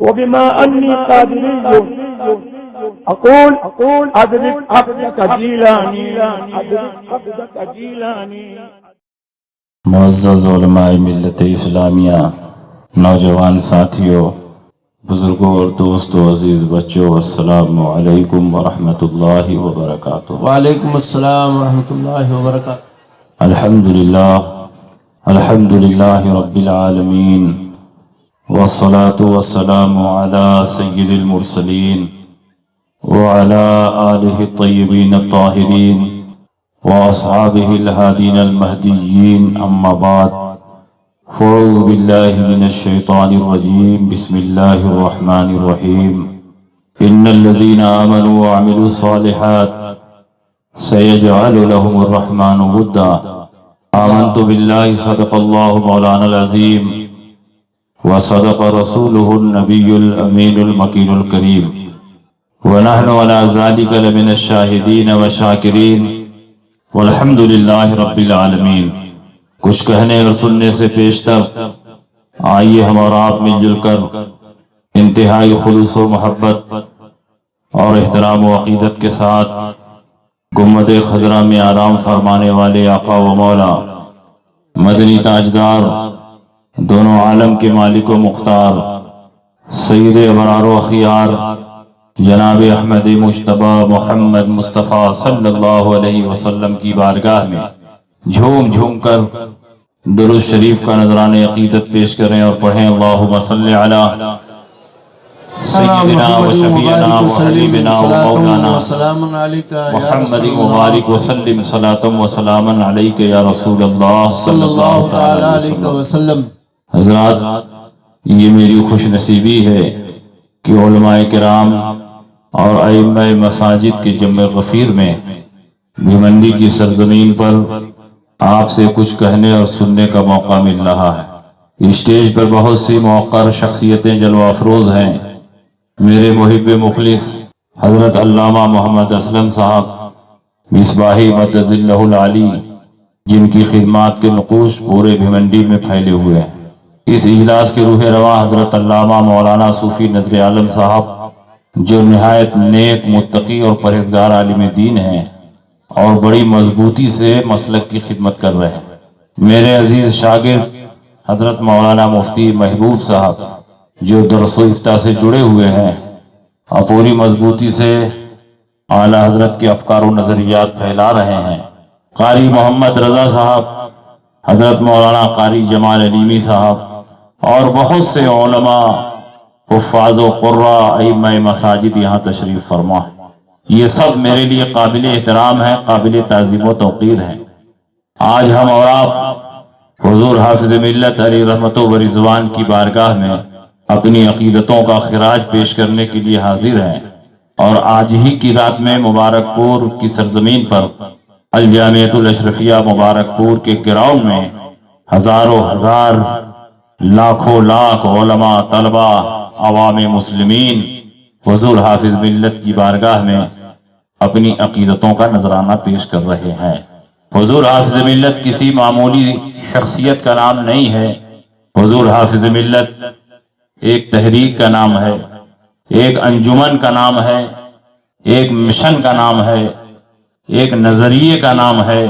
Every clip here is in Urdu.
وبما أني قادري أقول أدرك عبدك جيلاني معزز علماء ملت اسلامیہ، نوجوان ساتھیوں، بزرگوں اور دوستوں، عزیز بچوں، السلام علیکم ورحمۃ اللہ وبرکاتہ۔ وعلیکم السلام ورحمۃ اللہ وبرکاتہ۔ الحمد للہ رب العالمین، والصلاة والسلام علی سید المرسلین وعلی آلہ الطیبین الطاہرین واصحابہ الہادین المہدیین، اما بعد، فاعوذ باللہ من الشیطان الرجیم، بسم اللہ الرحمن الرحیم۔ ان الذین آمنوا وعملوا الصالحات سیجعل لهم الرحمن ودا۔ آمنت باللہ، صدق اللہ مولانا العظیم، وصدق رسولہ النبی الامین المکین الکریم، ونحن علی ذلک لمن الشاہدین والشاکرین، والحمد للہ رب العالمین۔ کچھ کہنے اور سننے سے پیشتر آئیے ہم اور آپ مل جل کر انتہائی خلوص و محبت اور احترام و عقیدت کے ساتھ گنبد خضرا میں آرام فرمانے والے آقا و مولا، مدنی تاجدار، دونوں عالم کے مالک و مختار، سید ابرار و اخیار، جناب احمد مجتبی محمد مصطفیٰ صلی اللہ علیہ وسلم کی بارگاہ میں جھوم جھوم کر درود شریف کا نذران عقیدت پیش کریں اور پڑھیں، اللہم صلی علی سیدنا و شفیعنا و حبیبنا و مولانا محمد مبارک وسلم، صلاۃ و سلام علیک یا رسول اللہ صلی اللہ تعالی علیہ وسلم۔ حضرات، یہ میری خوش نصیبی ہے کہ علماء کرام اور ائمہ مساجد کے جمع غفیر میں بھیمندی کی سرزمین پر آپ سے کچھ کہنے اور سننے کا موقع مل رہا ہے۔ اسٹیج پر بہت سی موقر شخصیتیں جلوہ افروز ہیں۔ میرے محب مخلص حضرت علامہ محمد اسلم صاحب مصباحی مدظلہ العالی، جن کی خدمات کے نقوش پورے بھیمندی میں پھیلے ہوئے ہیں۔ اس اجلاس کے روح رواں حضرت علامہ مولانا صوفی نذر عالم صاحب، جو نہایت نیک، متقی اور پرہیزگار عالم دین ہیں اور بڑی مضبوطی سے مسلک کی خدمت کر رہے ہیں۔ میرے عزیز شاگرد حضرت مولانا مفتی محبوب صاحب، جو درس و افتاء سے جڑے ہوئے ہیں اور پوری مضبوطی سے اعلیٰ حضرت کے افکار و نظریات پھیلا رہے ہیں۔ قاری محمد رضا صاحب، حضرت مولانا قاری جمال علیمی صاحب اور بہت سے علماء، حفاظ و قراء، ائمہ مساجد یہاں تشریف فرما ہے۔ یہ سب میرے لیے قابل احترام ہے، قابل تعظیم و توقیر ہے۔ آج ہم اور آپ حضور حافظ ملت علی رحمت و رضوان کی بارگاہ میں اپنی عقیدتوں کا خراج پیش کرنے کے لیے حاضر ہیں، اور آج ہی کی رات میں مبارک پور کی سرزمین پر الجامعۃ الاشرفیہ مبارک پور کے گراؤنڈ میں ہزاروں ہزار، لاکھوں لاکھ علماء، طلبہ، عوام مسلمین حضور حافظ ملت کی بارگاہ میں اپنی عقیدتوں کا نذرانہ پیش کر رہے ہیں۔ حضور حافظ ملت کسی معمولی شخصیت کا نام نہیں ہے۔ حضور حافظ ملت ایک تحریک کا نام ہے، ایک انجمن کا نام ہے، ایک مشن کا نام ہے، ایک نظریے کا نام ہے۔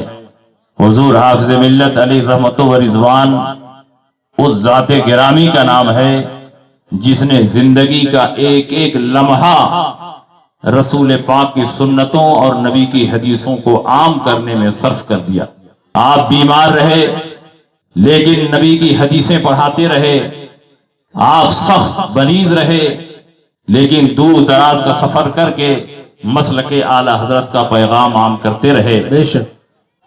حضور حافظ ملت علی رحمت و رضوان اس ذات گرامی کا نام ہے جس نے زندگی کا ایک ایک لمحہ رسول پاک کی سنتوں اور نبی کی حدیثوں کو عام کرنے میں صرف کر دیا۔ آپ بیمار رہے لیکن نبی کی حدیثیں پڑھاتے رہے، آپ سخت بنیز رہے لیکن دور دراز کا سفر کر کے مسلک اعلی حضرت کا پیغام عام کرتے رہے۔ بے شک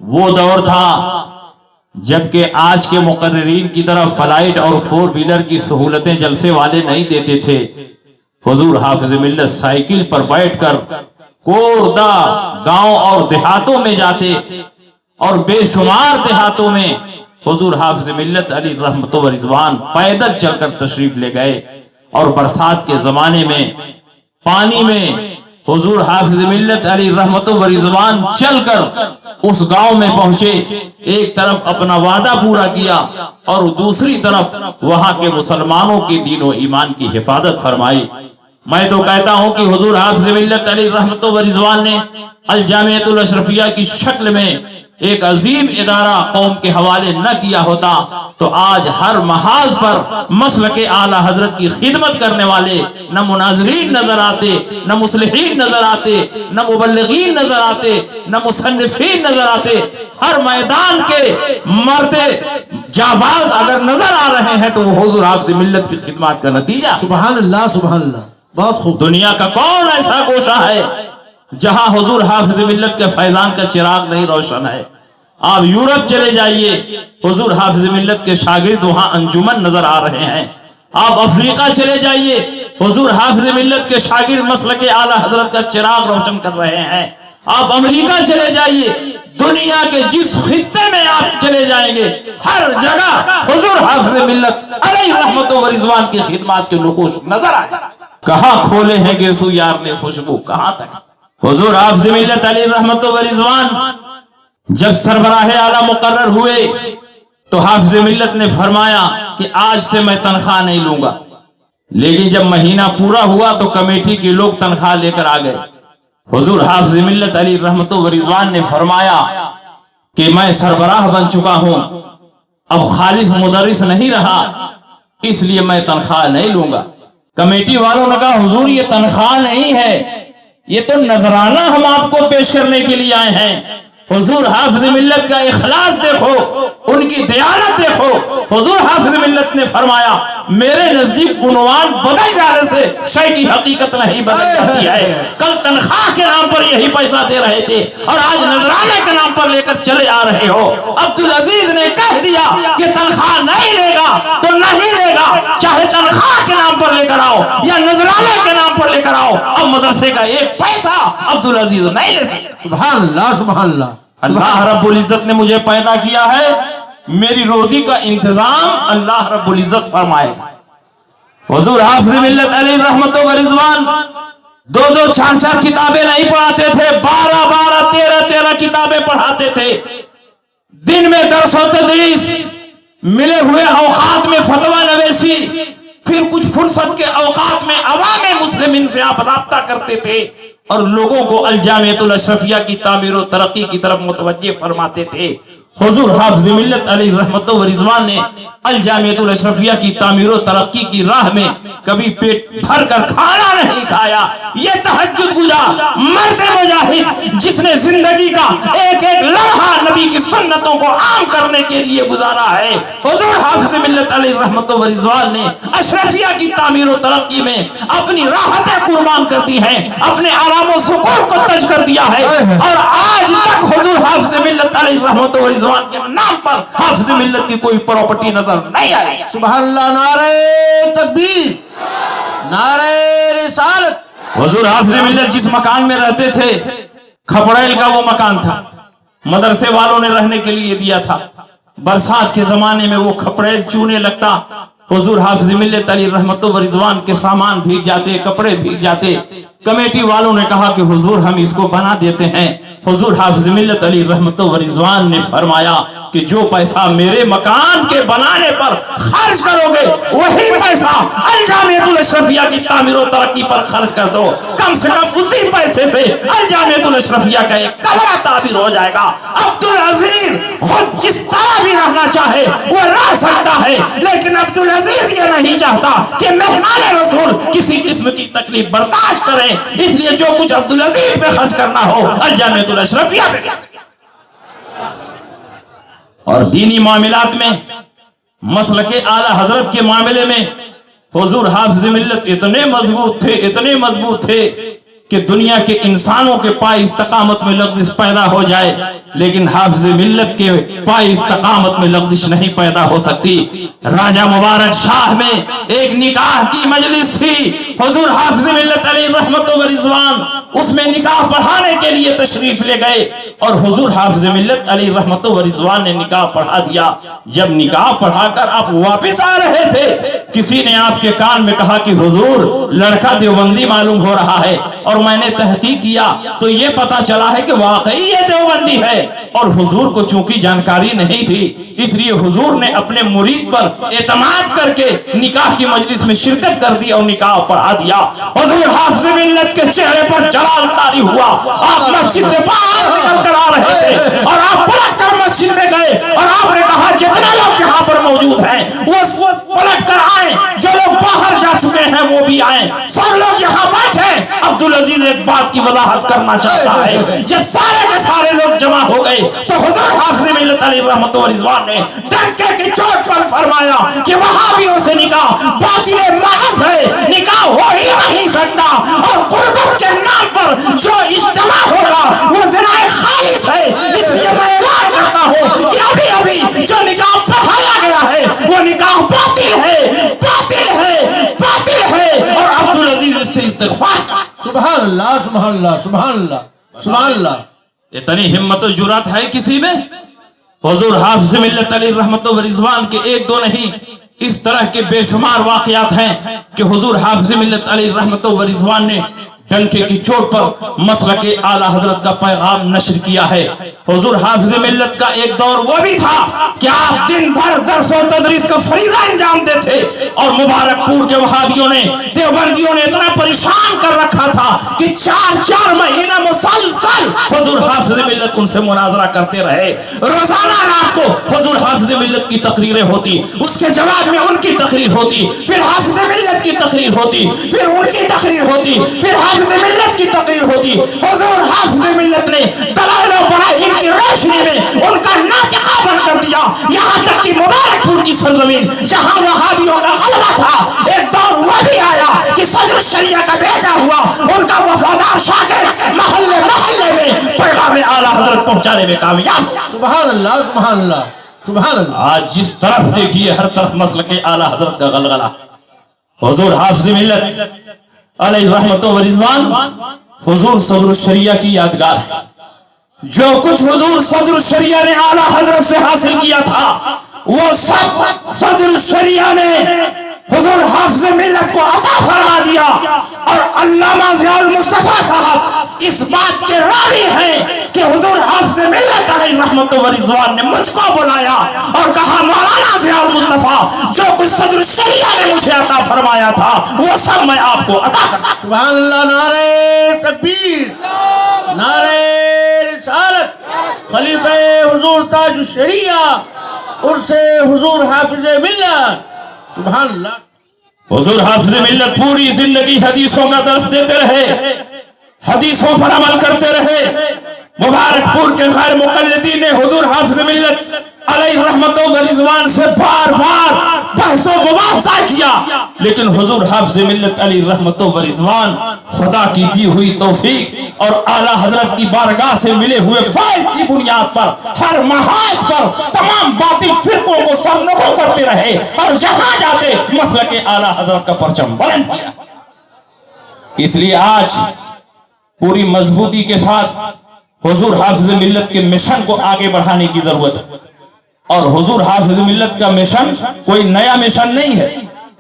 وہ دور تھا جبکہ آج کے مقررین کی طرف فلائٹ اور 4 ویلر کی سہولتیں جلسے والے نہیں دیتے تھے۔ حضور حافظ ملت سائیکل پر بیٹھ کر کوردہ گاؤں اور دیہاتوں میں جاتے، اور بے شمار دیہاتوں میں حضور حافظ ملت علی رحمت و رضوان پیدل چل کر تشریف لے گئے، اور برسات کے زمانے میں پانی میں حضور حافظ ملت علی رحمت و رضوان چل کر اس گاؤں میں پہنچے، ایک طرف اپنا وعدہ پورا کیا اور دوسری طرف وہاں کے مسلمانوں کے دین و ایمان کی حفاظت فرمائی۔ میں تو کہتا ہوں کہ حضور حافظ ملت علی رحمت و رضوان نے الجامعۃ الاشرفیہ کی شکل میں ایک عظیم ادارہ قوم کے حوالے نہ کیا ہوتا تو آج ہر محاذ پر مسلک اعلی حضرت کی خدمت کرنے والے نہ مناظرین نظر آتے، نہ مصلحین نظر آتے، نہ مبلغین نظر آتے، نہ مصنفین نظر آتے۔ ہر میدان کے مرد جانباز اگر نظر آ رہے ہیں تو وہ حضور حافظ ملت کی خدمات کا نتیجہ۔ سبحان اللہ، سبحان اللہ، بہت خوب۔ دنیا کا کون ایسا گوشہ ہے جہاں حضور حافظ ملت کے فیضان کا چراغ نہیں روشن ہے؟ آپ یورپ چلے جائیے، حضور حافظ ملت کے شاگرد وہاں انجمن نظر آ رہے ہیں۔ آپ افریقہ چلے جائیے، حضور حافظ ملت کے شاگرد مسلک اعلی حضرت کا چراغ روشن کر رہے ہیں۔ آپ امریکہ چلے جائیے، دنیا کے جس خطے میں آپ چلے جائیں گے ہر جگہ حضور حافظ ملت علیہ رحمت و رضوان کی خدمات کے نقوش نظر آئے۔ کہاں کھولے ہیں گیسو یار نے خوشبو، کہاں تک؟ حضور حافظ ملت علیہ رحمت و رضوان جب سربراہ اعلیٰ مقرر ہوئے تو حافظ ملت نے فرمایا کہ آج سے میں تنخواہ نہیں لوں گا، لیکن جب مہینہ پورا ہوا تو کمیٹی کے لوگ تنخواہ لے کر آ گئے۔ حضور حافظ ملت علی رحمت و رضوان نے فرمایا کہ میں سربراہ بن چکا ہوں، اب خالص مدرس نہیں رہا، اس لیے میں تنخواہ نہیں لوں گا۔ کمیٹی والوں نے کہا حضور یہ تنخواہ نہیں ہے، یہ تو نذرانہ ہم آپ کو پیش کرنے کے لیے آئے ہیں۔ حضور حافظ ملت کا اخلاص دیکھو، ان کی دیانت دیکھو۔ حضور حافظ ملت نے فرمایا میرے نزدیک عنوان بدل جانے سے شے کی حقیقت نہیں بدل جاتی ہے۔ کل تنخواہ کے نام پر یہی پیسہ دے رہے تھے اور آج نذرانے کے نام پر لے کر چلے آ رہے ہو۔ عبدالعزیز نے کہہ دیا کہ تنخواہ نہیں لے گا تو نہیں لے گا، چاہے تنخواہ کے نام پر لے کر آؤ یا نذرانے کے نام پر لے کر آؤ، اب مدرسے کا ایک پیسہ عبدالعزیز نہیں لے سکتے۔ سبحان اللہ، سبحان اللہ۔ اللہ رب العزت نے مجھے پیدا کیا ہے، میری روزی کا انتظام اللہ رب العزت فرمائے گا۔ حضور حافظ ملت علیہ رحمت و رضوان 2-2 4-4 کتابیں نہیں پڑھاتے تھے، 12-12 13-13 کتابیں پڑھاتے تھے۔ دن میں درس و تدریس، ملے ہوئے اوقات میں فتویٰ نویسی، پھر کچھ فرصت کے اوقات میں عوام مسلمین سے آپ رابطہ کرتے تھے اور لوگوں کو الجامعۃ الاشرفیہ کی تعمیر و ترقی کی طرف متوجہ فرماتے تھے۔ حضور حافظ ملت علیہ رحمت و رضوان نے الجامعۃ الاشرفیہ کی تعمیر و ترقی کی راہ میں کبھی پیٹ بھر کر کھانا نہیں کھایا۔ یہ تہجد گزار مرد مجاہد جس نے زندگی کا ایک ایک لمحہ نبی کی سنتوں کو عام کرنے کے لیے گزارا ہے۔ حضور حافظ ملت علیہ رحمت و رضوان نے اشرفیہ کی تعمیر و ترقی میں اپنی راحتیں قربان کر دی ہیں، اپنے آرام و سکون کو تج کر دیا ہے، اور آج تک حضور حافظ ملت علیہ رحمت و رضوان کے نام پر حافظ ملت کی کوئی پراپرٹی نظر نہیں آئی۔ سبحان اللہ، نعرہ تکبیر، نعرہ رسالت۔ حضور حافظ ملت جس مکان میں رہتے تھے کھپڑیل کا وہ مکان تھا، مدرسے والوں نے رہنے کے لیے دیا تھا۔ برسات کے زمانے میں وہ کھپڑیل چونے لگتا، حضور حافظ ملت علی رحمت و رضوان کے سامان بھیگ جاتے، کپڑے بھیگ جاتے۔ کمیٹی والوں نے کہا کہ حضور ہم اس کو بنا دیتے ہیں۔ حضور حافظ ملت علی رحمت و رضوان نے فرمایا کہ جو پیسہ میرے مکان کے بنانے پر خرچ کرو گے وہی پیسہ الجامعۃ الاشرفیہ کی تعمیر و ترقی پر خرچ کر دو، کم سے کم اسی پیسے سے الجامعۃ الاشرفیہ کا ایک کمرہ تعمیر ہو جائے گا۔ عبدالعزیز خود جس طرح بھی رہنا چاہے وہ رہ سکتا ہے، لیکن عبدالعزیز یہ نہیں چاہتا کہ مہمان رسول کسی قسم کی تکلیف برداشت کریں، اس لیے جو کچھ عبدالعزیز پہ خرچ کرنا ہو الجامعۃ الاشرفیہ پہ۔ اور دینی معاملات میں مسلک اعلی حضرت کے معاملے میں حضور حافظ ملت اتنے مضبوط تھے کہ دنیا کے انسانوں کے پاس استقامت میں لغزش پیدا ہو جائے لیکن حافظ ملت کے پائے استقامت میں لغزش نہیں پیدا ہو سکتی۔ راجہ مبارک شاہ میں ایک نکاح کی مجلس تھی، حضور حافظ ملت علیہ رحمت و رضوان اس میں نکاح پڑھانے کے لیے تشریف لے گئے، اور حضور حافظ ملت علیہ رحمت و رضوان نے نکاح پڑھا دیا۔ جب نکاح پڑھا کر آپ واپس آ رہے تھے، کسی نے آپ کے کان میں کہا کہ حضور لڑکا دیوبندی معلوم ہو رہا ہے، اور میں نے تحقیق کیا تو یہ پتا چلا ہے کہ واقعی یہ دیوبندی ہے۔ اور حضور کو چونکہ جانکاری نہیں تھی، اس لیے حضور نے اپنے مرید پر اعتماد کر کے نکاح کی مجلس میں شرکت کر دی اور نکاح پڑھا دیا۔ حضور حافظ ملت کے چہرے پر جلال طاری ہوا، آپ مسجد سے باہر نکل کر آ رہے تھے، اور آپ پلٹ کر مسجد میں گئے، اور آپ نے کہا جتنے لوگ یہاں پر موجود ہیں وہ پلٹ کر آئیں، جو لوگ باہر جا چکے ہیں وہ بھی آئیں، سب لوگ یہاں بیٹھے۔ عبدالعزیز ایک بات کی وضاحت کرنا چاہتا ہے، جب سارے کے سارے لوگ جمع ہو گئے تو حضور حافظ ملت علیہ رحمت و رضوان نے ڈنکے کی چوٹ پر فرمایا کہ وہابیوں سے نکاح باطل محض ہے، نکاح ہو ہی نہیں سکتا، اور قربت کے نام پر جو اجتماع ہوگا وہ زنا خالص ہے۔ اس لیے میں اعلان کرتا ہوں کہ ابھی ابھی جو نکاح پڑھایا گیا ہے وہ نکاح باطل ہے، باطل ہے، باطل ہے، اور عبدالعزیز اس سے استغفار کا۔ سبحان اللہ سبحان اللہ سبحان اللہ سبحان اللہ۔ اتنی ہمت و جرات ہے کسی میں؟ حضور حافظ ملت علیہ رحمت و رضوان کے ایک دو نہیں، اس طرح کے بے شمار واقعات ہیں کہ حضور حافظ ملت علیہ رحمت و رضوان نے ڈنکے کی چوٹ پر مسلک اعلیٰ حضرت کا پیغام نشر کیا ہے۔ حضور حافظ ملت کا ایک دور وہ بھی تھا کہ آپ دن بھر درس و تدریس کا فریضہ انجام دیتے، اور مبارک پور کے وہابیوں نے دیوبندیوں نے اتنا پریشان کر رکھا تھا کہ 4 مہینہ مسلسل حضور حافظ ملت ان سے مناظرہ کرتے رہے۔ روزانہ رات کو حضور حافظ ملت کی تقریریں ہوتی، اس کے جواب میں ان کی تقریر ہوتی، پھر حافظ ملت کی تقریر ہوتی، پھر ان کی تقریر ہوتی، پھر حافظ ملت کی تقریر ہوتی۔ حضور حافظ ملت نے دلائل و براہین کی روشنی میں ان کا ناطقہ بن کر دیا، یہاں تک کہ مبارک پور کی سرزمین جہاں وہابیوں کا غلبہ تھا، ایک دور وہ بھی آیا کہ صدر الشریعہ کا بھیجا ہوا ان کا وفادار شاگرد محلے محلے میں پیغام اعلیٰ حضرت پہنچانے میں کامیاب۔ سبحان اللہ سبحان اللہ سبحان اللہ۔ آج جس طرف دیکھیے ہر طرف مسلک اعلیٰ حضرت کا غلغلہ۔ حضور حافظ ملت علیہ رحمت و رضوان حضور صدر الشریعہ کی یادگار ہے۔ جو کچھ حضور صدر الشریعہ نے اعلیٰ حضرت سے حاصل کیا تھا وہ سب صدر الشریعہ نے حضور حافظ ملت کو عطا فرما دیا، اور علامہ ضیاء المصطفیٰ صاحب اس بات کے راوی ہیں کہ حضور حافظ ملت علیہ رحمت و رضوان نے مجھ کو بلایا اور کہا مولانا ضیاء المصطفیٰ جو کچھ صدر الشریعہ نے مجھے عطا فرمایا تھا وہ سب میں آپ کو عطا کرتا ہوں۔ سبحان اللہ، نعرہ تکبیر، نعرہ رسالت، خلیفہ حضور تاج الشریعہ عرس حضور حافظ ملت۔ سبحان اللہ۔ حضور حافظ ملت پوری زندگی حدیثوں کا درس دیتے رہے، حدیثوں پر عمل کرتے رہے۔ مبارک پور کے غیر مقلدین نے حضور حافظ ملت علیہ رحمت و رضوان سے بار بار بحث و مباحثہ کیا، لیکن حضور حافظ ملت علیہ رحمت و رضوان خدا کی دی ہوئی توفیق اور اعلیٰ حضرت کی بارگاہ سے ملے ہوئے فائز کی بنیاد پر ہر محاذ پر تمام باطل فرقوں کو سرنگو کرتے رہے، اور جہاں جاتے مسلک اعلیٰ حضرت کا پرچم بلند کیا۔ اس لیے آج پوری مضبوطی کے ساتھ حضور حافظ ملت کے مشن کو آگے بڑھانے کی ضرورت ہے، اور حضور حافظ ملت کا مشن کوئی نیا مشن نہیں ہے۔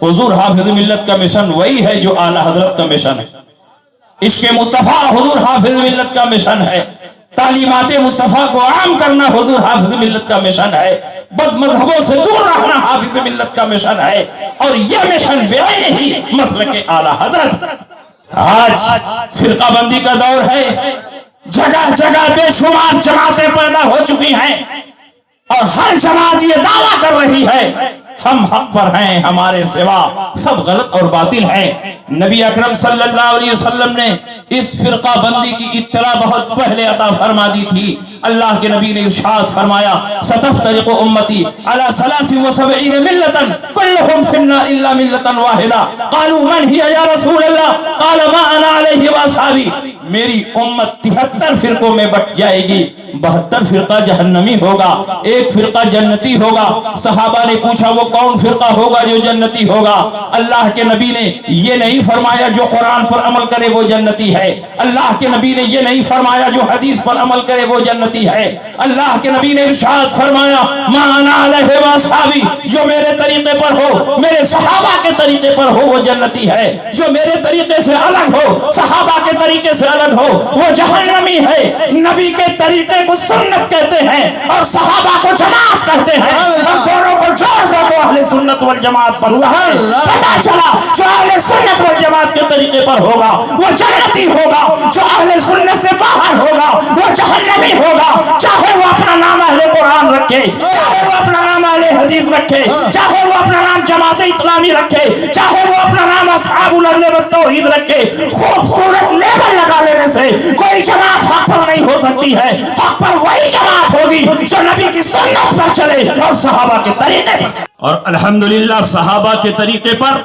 حضور حافظ ملت کا مشن وہی ہے جو اعلیٰ حضرت کا مشن ہے۔ عشق مصطفیٰ حضور حافظ ملت کا مشن ہے، تعلیمات مصطفیٰ کو عام کرنا حضور حافظ ملت کا مشن ہے، بد مذہبوں سے دور رہنا حافظ ملت کا مشن ہے، اور یہ مشن بعینہ ہی مسلک اعلیٰ حضرت۔ آج فرقہ بندی کا دور ہے، جگہ جگہ بے شمار جماعتیں پیدا ہو چکی ہیں، اور ہر جماعت یہ دعویٰ کر رہی ہے ہم حق پر ہیں، ہمارے سوا سب غلط اور باطل ہیں۔ نبی اکرم صلی اللہ علیہ وسلم نے اس فرقہ بندی کی اطلاع بہت پہلے عطا فرما دی تھی۔ اللہ کے نبی نے ارشاد فرمایا ستفترق امتی علی 73 ملتا كلهم في النار الا ملة واحدة قالوا من هي یا رسول اللہ قال ما انا علیہ علیہ وسلم میری امت 73 فرقوں میں بٹ جائے گی، 72 فرقہ جہنمی ہوگا، 1 فرقہ جنتی ہوگا۔ صحابہ نے پوچھا وہ کون فرقہ ہوگا جو جنتی ہوگا؟ اللہ کے نبی نے یہ نہیں فرمایا جو قرآن پر عمل کرے وہ جنتی ہے، اللہ کے نبی نے یہ نہیں فرمایا جو حدیث پر عمل کرے وہ جنتی ہے۔ اللہ کے نبی نے ارشاد فرمایا ما انا علیہ واصحابی، جو میرے طریقے پر ہو، میرے صحابہ کے طریقے پر ہو وہ جنتی ہے، جو میرے طریقے سے الگ ہو، صحابہ کے طریقے سے الگ ہو وہ جہنمی ہے۔ نبی کے طریقے کو سنت کہتے ہیں اور صحابہ کو جماعت کہتے ہیں، اور دونوں کو جوڑ دو تو اہل سنت والجماعت پر پتہ چلا جو اہل سنت والجماعت کے طریقے پر ہوگا وہ جنتی ہوگا، جو اہل سنت سے باہر ہوگا وہ جہنمی ہوگا، چاہے وہ اپنا نام اہل قرآن رکھے، چاہے وہ اپنا نام اہل حدیث رکھے، چاہے وہ اپنا نام جماعت اسلامی رکھے، چاہے وہ اپنا نام اصحاب العدل والتوحید رکھے۔ خوبصورت لیبل لگا لینے سے کوئی جماعت حق پر نہیں ہو سکتی ہے، حق پر وہی جماعت ہوگی جو نبی کی سنت پر چلے اور صحابہ کے طریقے پر چلے۔ اور الحمدللہ صحابہ کے طریقے پر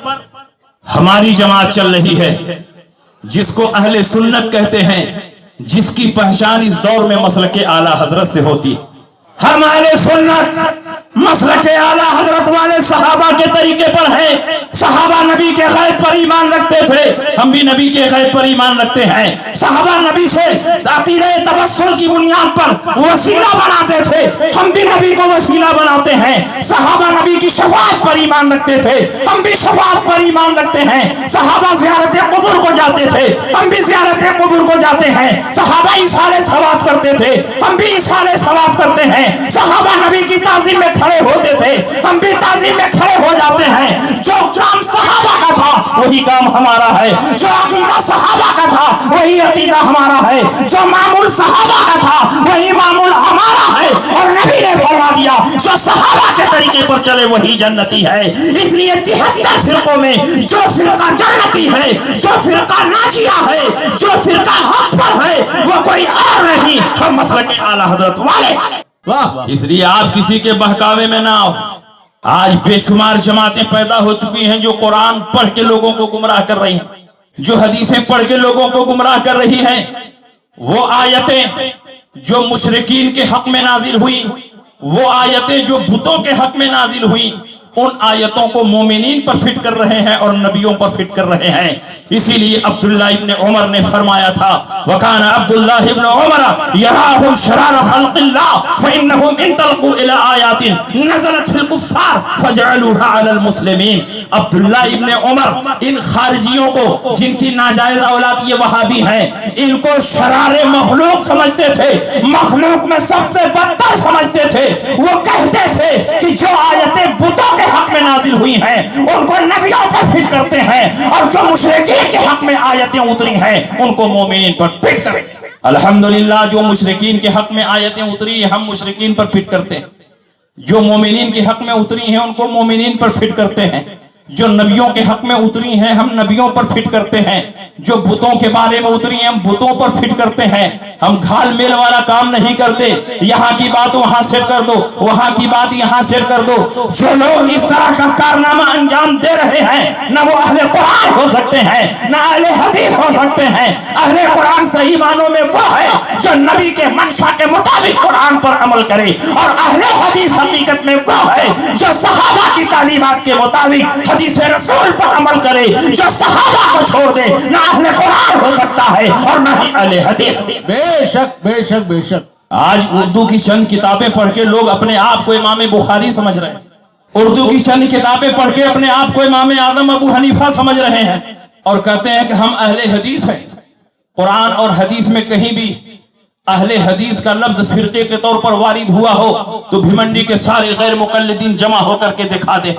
ہماری جماعت چل رہی ہے، جس کو اہل سنت کہتے ہیں، جس کی پہچان اس دور میں مسلک اعلیٰ حضرت سے ہوتی ہے۔ ہم اہل سنت مسلک اعلیٰ حضرت والے صحابہ کے طریقے پر ہیں۔ صحابہ نبی کے غیب پر ایمان رکھتے تھے، ہم بھی نبی کے غیب پر ایمان رکھتے ہیں۔ صحابہ نبی سے عقیدہ توسل کی بنیاد پر وسیلہ بناتے تھے، ہم بھی نبی کو وسیلہ بناتے ہیں۔ صحابہ نبی کی شفاعت پر ایمان رکھتے تھے، ہم بھی شفاعت پر ایمان رکھتے ہیں۔ صحابہ زیارت قبر کو جاتے تھے، ہم بھی زیارت قبر کو جاتے ہیں۔ صحابہ ایصال ثواب کرتے تھے، ہم بھی ایصال ثواب کرتے ہیں۔ صحابہ نبی کی تعظیم میں کھڑے ہوتے تھے، ہم بھی تعظیم میں کھڑے ہو جاتے ہیں۔ جو کام صحابہ کا تھا وہی کام ہمارا ہے، جو عقیدہ صحابہ کا تھا وہی عقیدہ ہمارا ہے، جو معمول صحابہ کا تھا وہی معمول ہمارا ہے۔ اور نبی نے فرما دیا جو صحابہ کے طریقے پر چلے وہی جنتی ہے۔ اس لیے 73 فرقوں میں جو فرقہ جنتی ہے، جو فرقہ ناجیہ ہے، جو فرقہ حق پر ہے وہ کوئی اور نہیں، ہم مسلک اعلیٰ حضرت والے۔ اس لیے آپ کسی کے بہکاوے میں نہ آؤ۔ آج بے شمار جماعتیں پیدا ہو چکی ہیں جو قرآن پڑھ کے لوگوں کو گمراہ کر رہی ہیں، جو حدیثیں پڑھ کے لوگوں کو گمراہ کر رہی ہیں۔ وہ آیتیں جو مشرکین کے حق میں نازل ہوئی، وہ آیتیں جو بتوں کے حق میں نازل ہوئی، ان آیتوں کو مومنین پر فٹ کر رہے ہیں اور نبیوں پر فٹ کر رہے ہیں۔ اسی لیے عبداللہ ابن عمر نے فرمایا تھا وَكَانَ عَبْدُ اللَّهِ ابْنُ عُمَرَ يَرَاهُمْ شَرَارَ خَلْقِ اللَّهِ فَإِنَّهُمْ انْطَلَقُوا إِلَىٰ آيَاتٍ نَزَلَتْ فِي الْكُفَّارِ فَجَعَلُوهَا عَلَى الْمُسْلِمِينَ۔ عبداللہ ابن عمر ان خارجیوں کو، جن کی ناجائز اولاد یہ وہابی ہیں، ان کو شرار مخلوق سمجھتے تھے، مخلوق میں سب سے بدتر سمجھتے تھے۔ وہ کہتے تھے کہ جو آیتیں بتوں کے حق میں نازل ہوئی ہیں ان کو نبیوں پر فٹ کرتے ہیں، اور جو مشرکین کے حق میں آیتیں اتری ہیں ان کو مومنین پر فٹ کریں۔ الحمدللہ جو مشرکین کے حق میں آیتیں اتری ہیں ہم مشرکین پر فٹ کرتے ہیں، جو مومنین کے حق میں اتری ہیں ان کو مومنین پر فٹ کرتے ہیں، جو نبیوں کے حق میں اتری ہیں ہم نبیوں پر فٹ کرتے ہیں، جو بتوں کے بارے میں اتری ہیں ہم بتوں پر فٹ کرتے ہیں۔ ہم گھال میل والا کام نہیں کرتے، یہاں کی بات وہاں سیٹ کر دو، وہاں کی بات یہاں سیٹ کر دو۔ جو لوگ اس طرح کا کارنامہ انجام دے رہے ہیں نہ وہ اہل قرآن ہو سکتے ہیں نہ اہل حدیث ہو سکتے ہیں۔ اہل قرآن صحیح معنوں میں وہ ہے جو نبی کے منشا کے مطابق قرآن پر عمل کرے، اور اہل حدیث حقیقت میں وہ ہے جو صحابہ کی تعلیمات کے مطابق حدیث رسول پر عمل کرے۔ جو صحابہ کو چھوڑ دے نہ اہل قرآن ہو سکتا ہے اور نہ ہی اہل حدیث۔ بے شک بے شک بے شک۔ آج اردو کی چند کتابیں پڑھ کے لوگ اپنے آپ کو امام بخاری سمجھ رہے ہیں، اردو کی چند کتابیں پڑھ کے اپنے آپ کو امام اعظم ابو حنیفہ سمجھ رہے ہیں، اور کہتے ہیں کہ ہم اہل حدیث ہیں۔ قرآن اور حدیث میں کہیں بھی اہل حدیث کا لفظ فرقے کے طور پر وارد ہوا ہو تو بھیمنڈی کے سارے غیر مقلدین جمع ہو کر کے دکھا دے۔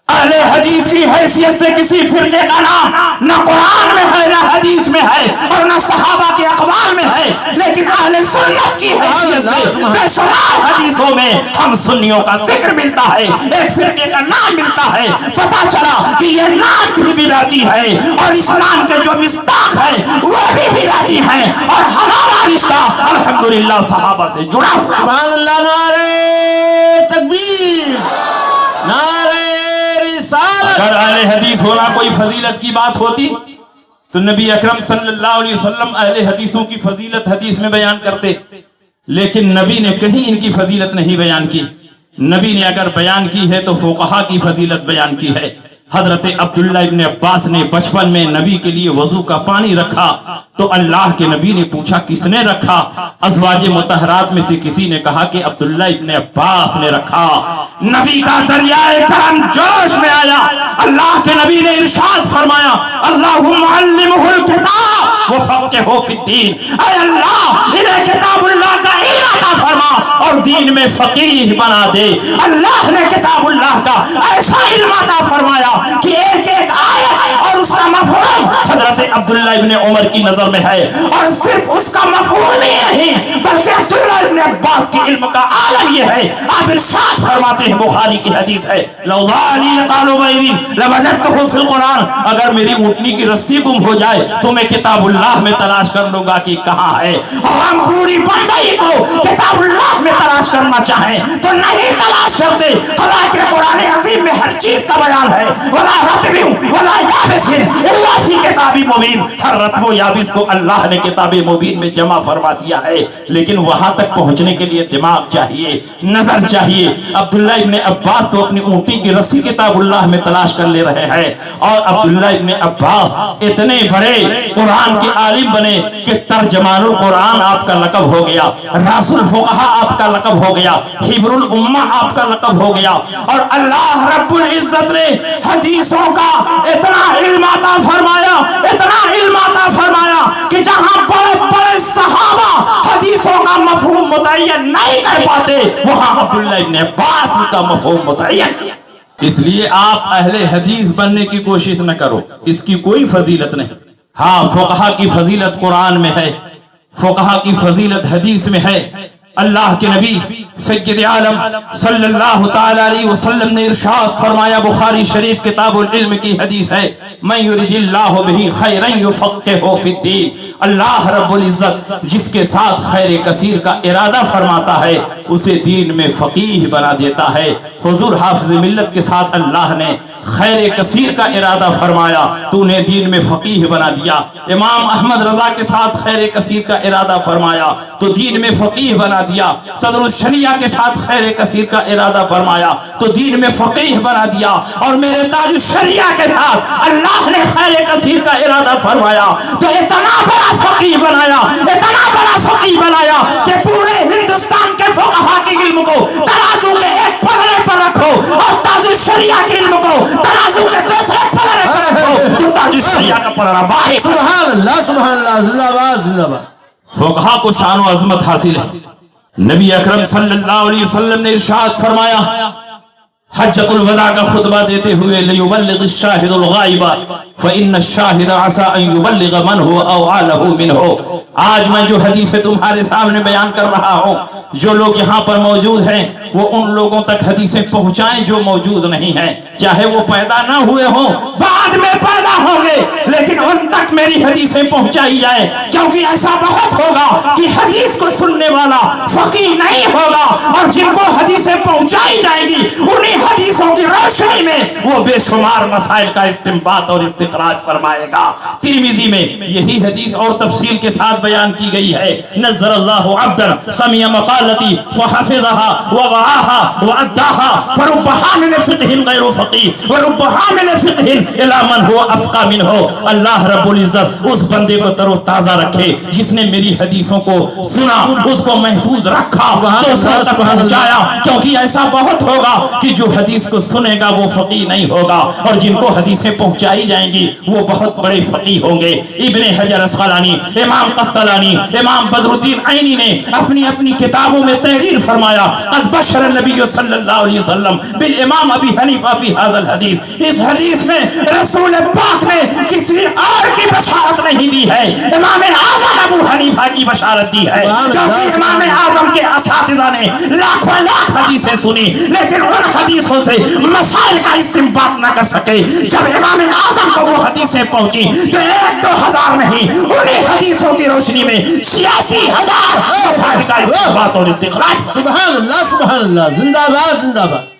اہل حدیث کی حیثیت سے کسی فرقے کا نام نہ قرآن میں ہے نہ حدیث میں ہے اور نہ صحابہ کے اقوال میں ہے، لیکن اہل سنت کی حیثیت سے بے شمار حدیثوں میں ہم سنیوں کا ذکر ملتا ہے، ایک فرقے کا نام ملتا ہے۔ پتا چلا کہ یہ نام بھی بدعتی ہے اور اسلام کے جو مصداق ہے وہ بھی بدعتی ہے، اور ہمارا رشتہ الحمدللہ صحابہ سے جڑا ہوا۔ سبحان اللہ، نعرہ تکبیر، نعرہ رسالت۔ اگر اہل حدیث ہونا کوئی فضیلت کی بات ہوتی تو نبی اکرم صلی اللہ علیہ وسلم اہل حدیثوں کی فضیلت حدیث میں بیان کرتے، لیکن نبی نے کہیں ان کی فضیلت نہیں بیان کی۔ نبی نے اگر بیان کی ہے تو فقہا کی فضیلت بیان کی ہے۔ حضرت عبداللہ ابن عباس نے بچپن میں نبی کے لیے وضو کا پانی رکھا تو اللہ کے نبی نے پوچھا کس نے رکھا؟ ازواج مطہرات میں سے کسی نے کہا کہ عبداللہ ابن عباس نے رکھا۔ نبی کا دریائے کرم جوش میں آیا، اللہ کے نبی نے ارشاد فرمایا اللہم علمہ الکتاب وفقہہ فی الدین، اے اللہ انہیں کتاب اللہ کا علم عطا فرما اور دین میں فقیہ بنا دے۔ اللہ نے کتاب اللہ کا ایسا علم عطا فرمایا کہ ایک ایک آیت اور اس کا مفہوم حضرت عبداللہ ابن عمر کی نظر میں ہے، اور صرف اس کا مفہوم ہی نہیں بلکہ عبداللہ ابن عباس کے علم کا عالم یہ ہے۔ آپ ارشاد فرماتے ہیں، بخاری کی حدیث ہے، لو ضالی قال بعیر لوجدته فی القرآن، اگر میری اونٹنی کی رسی گم ہو جائے تو میں کتاب اللہ میں تلاش کر لوں گا کہ کہاں ہے۔ اور ہم پوری بمبئی کو کتاب اللہ میں تلاش کرنا چاہیں تو نہیں تلاش کرتے، حالانکہ قرآن عظیم میں ہر چیز کا بیان ہے، ولا رطب ولا یابس الا فی کتاب مبین، ہر رطب و یابس کو اللہ نے کتاب مبین میں جمع فرما دیا ہے، لیکن وہاں تک پہنچنے کے لیے دماغ چاہیے، نظر چاہیے۔ عبداللہ ابن عباس تو اپنی اونٹی کی رسی کتاب اللہ میں تلاش کر لے رہے ہیں، اور عبداللہ ابن عباس اتنے بڑے قرآن کے عالم بنے کہ ترجمان القرآن آپ کا لقب ہو گیا، راس الفقہاء آپ کا لقب ہو گیا، حبر الامہ آپ کا لقب ہو گیا، اور اللہ رب العزت نے حدیثوں کا اتنا علم عطا فرمایا، اتنا علم عطا فرمایا کہ جہاں بڑے بڑے صحابہ حدیثوں کا مفہوم متعین نہیں کر پاتے وہاں عبداللہ ابن عباس کا مفہوم متعین۔ اس لیے آپ اہل حدیث بننے کی کوشش نہ کرو، اس کی کوئی فضیلت نہیں۔ ہاں فقہا کی فضیلت قرآن میں ہے، فقہا کی فضیلت حدیث میں ہے۔ اللہ کے نبی سید عالم صلی اللہ تعالی علیہ وسلم نے ارشاد فرمایا، بخاری شریف کتاب العلم کی حدیث ہے، من یرد اللہ بہ خیرا یفقہہ فی الدین، اللہ رب العزت جس کے ساتھ خیر کثیر کا ارادہ فرماتا ہے اسے دین میں فقیہ بنا دیتا ہے۔ حضور حافظ ملت کے ساتھ اللہ نے خیر کثیر کا ارادہ فرمایا تو انہیں دین میں فقیہ بنا دیا۔ امام احمد رضا کے ساتھ خیر کثیر کا ارادہ فرمایا تو دین میں فقیہ بنا دیا۔ صدر الشریعہ کے ساتھ خیر کثیر کا ارادہ فرمایا تو دین میں فقیہ بنا دیا، اور میرے تاج الشریعہ کے ساتھ اللہ نے خیر کثیر کا ارادہ فرمایا تو اتنا بڑا فقیہ بنایا، اتنا بڑا فقیہ بنایا کہ پورے ہندوستان کے فقہا کے علم کو ترازو کے ایک پلڑے پر رکھو اور تاج الشریعہ کے علم کو ترازو کے دوسرے پلڑے پر رکھو تو تاج الشریعہ کا پلڑا باہر۔ سبحان اللہ سبحان اللہ، زندہ باد زندہ باد۔ فقہا کو شان و عظمت حاصل ہے۔ نبی اکرم صلی اللہ علیہ وسلم نے ارشاد فرمایا حجۃ الوداع کا خطبہ دیتے ہوئے، لِيُبَلِّغِ الشَّاهِدُ الْغَائِبَ فَإِنَّ الشَّاهِدَ عَسَىٰ أَن يُبَلِّغَ مَنْ هُوَ أَوْعَىٰ مِنْهُ۔ آج میں جو حدیثیں تمہارے سامنے بیان کر رہا ہوں، جو لوگ یہاں پر موجود ہیں وہ ان لوگوں تک حدیثیں پہنچائیں جو موجود نہیں ہیں، چاہے وہ پیدا نہ ہوئے ہوں، بعد میں پیدا ہوں گے، لیکن ان تک میری حدیثیں پہنچائی جائیں، کیونکہ ایسا بہت ہوگا کہ حدیث کو سننے والا فقیہ نہیں ہوگا، اور جن کو حدیثیں پہنچائی جائیں گی انہی حدیثوں کی روشنی میں وہ بے شمار مسائل کا استنباط اور استخراج فرمائے گا۔ ترمذی میں یہی حدیث اور تفصیل کے ساتھ بیان کی گئی ہے، نظر اللہ عبدا سمع مقالتی فحفظها ووعاها واداها فرب حامل فقہ غیر فقیہ ورب حامل فقہ الی من هو افقہ منہ۔ اللہ رب العزت اس بندے کو تر و تازہ رکھے جس نے میری حدیثوں کو سنا، اس کو محفوظ رکھا، دوسروں تک پہنچایا، کیونکہ ایسا بہت ہوگا کہ جو حدیث کو سنے گا وہ فقیہ نہیں ہوگا، اور جن کو حدیثیں پہنچائی جائیں گی وہ بہت بڑے فقیہ ہوں گے۔ ابن حجر اسقلانی، امام قسطلانی، امام بدر الدین عینی نے اپنی اپنی کتابوں میں تحریر فرمایا، قد بشر النبی صلی اللہ علیہ وسلم بالامام ابی حنیفہ فی ھذا الحدیث، اس حدیث میں رسول پاک نے کسی اور کی بشارت نہیں دی ہے، امام اعظم ابو حنیفہ کی بشارت دی ہے، کیونکہ امام اعظم کے اساتذہ نے لاکھوں لاکھ حدیثیں سنی لیکن ان حدیثوں سے مسائل کا استنباط نہ کر سکے۔ جب امام اعظم کو وہ حدیثیں پہنچی تو 1-2 نہیں، انہیں حدیثوں کی روشنی میں 86,000 مسائل کا استنباط اور استخراج۔ سبحان اللہ سبحان اللہ، زندہ باد زندہ باد۔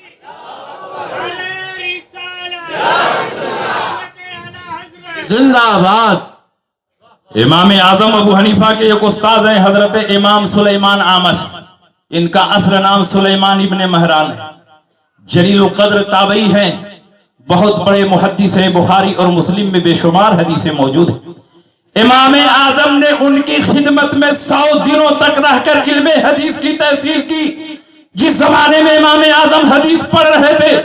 زندہ باد۔ امام اعظم ابو حنیفہ کے ایک استاد ہیں حضرت امام سلیمان آمش، ان کا اصل نام سلیمان ابن مہران ہے، جلیل القدر تابعی ہیں، بہت بڑے محدث ہیں، بخاری اور مسلم میں بے شمار حدیثیں موجود ہیں۔ امام اعظم نے ان کی خدمت میں 100 دنوں تک رہ کر علم حدیث کی تحصیل کی۔ جس زمانے میں امام اعظم حدیث پڑھ رہے تھے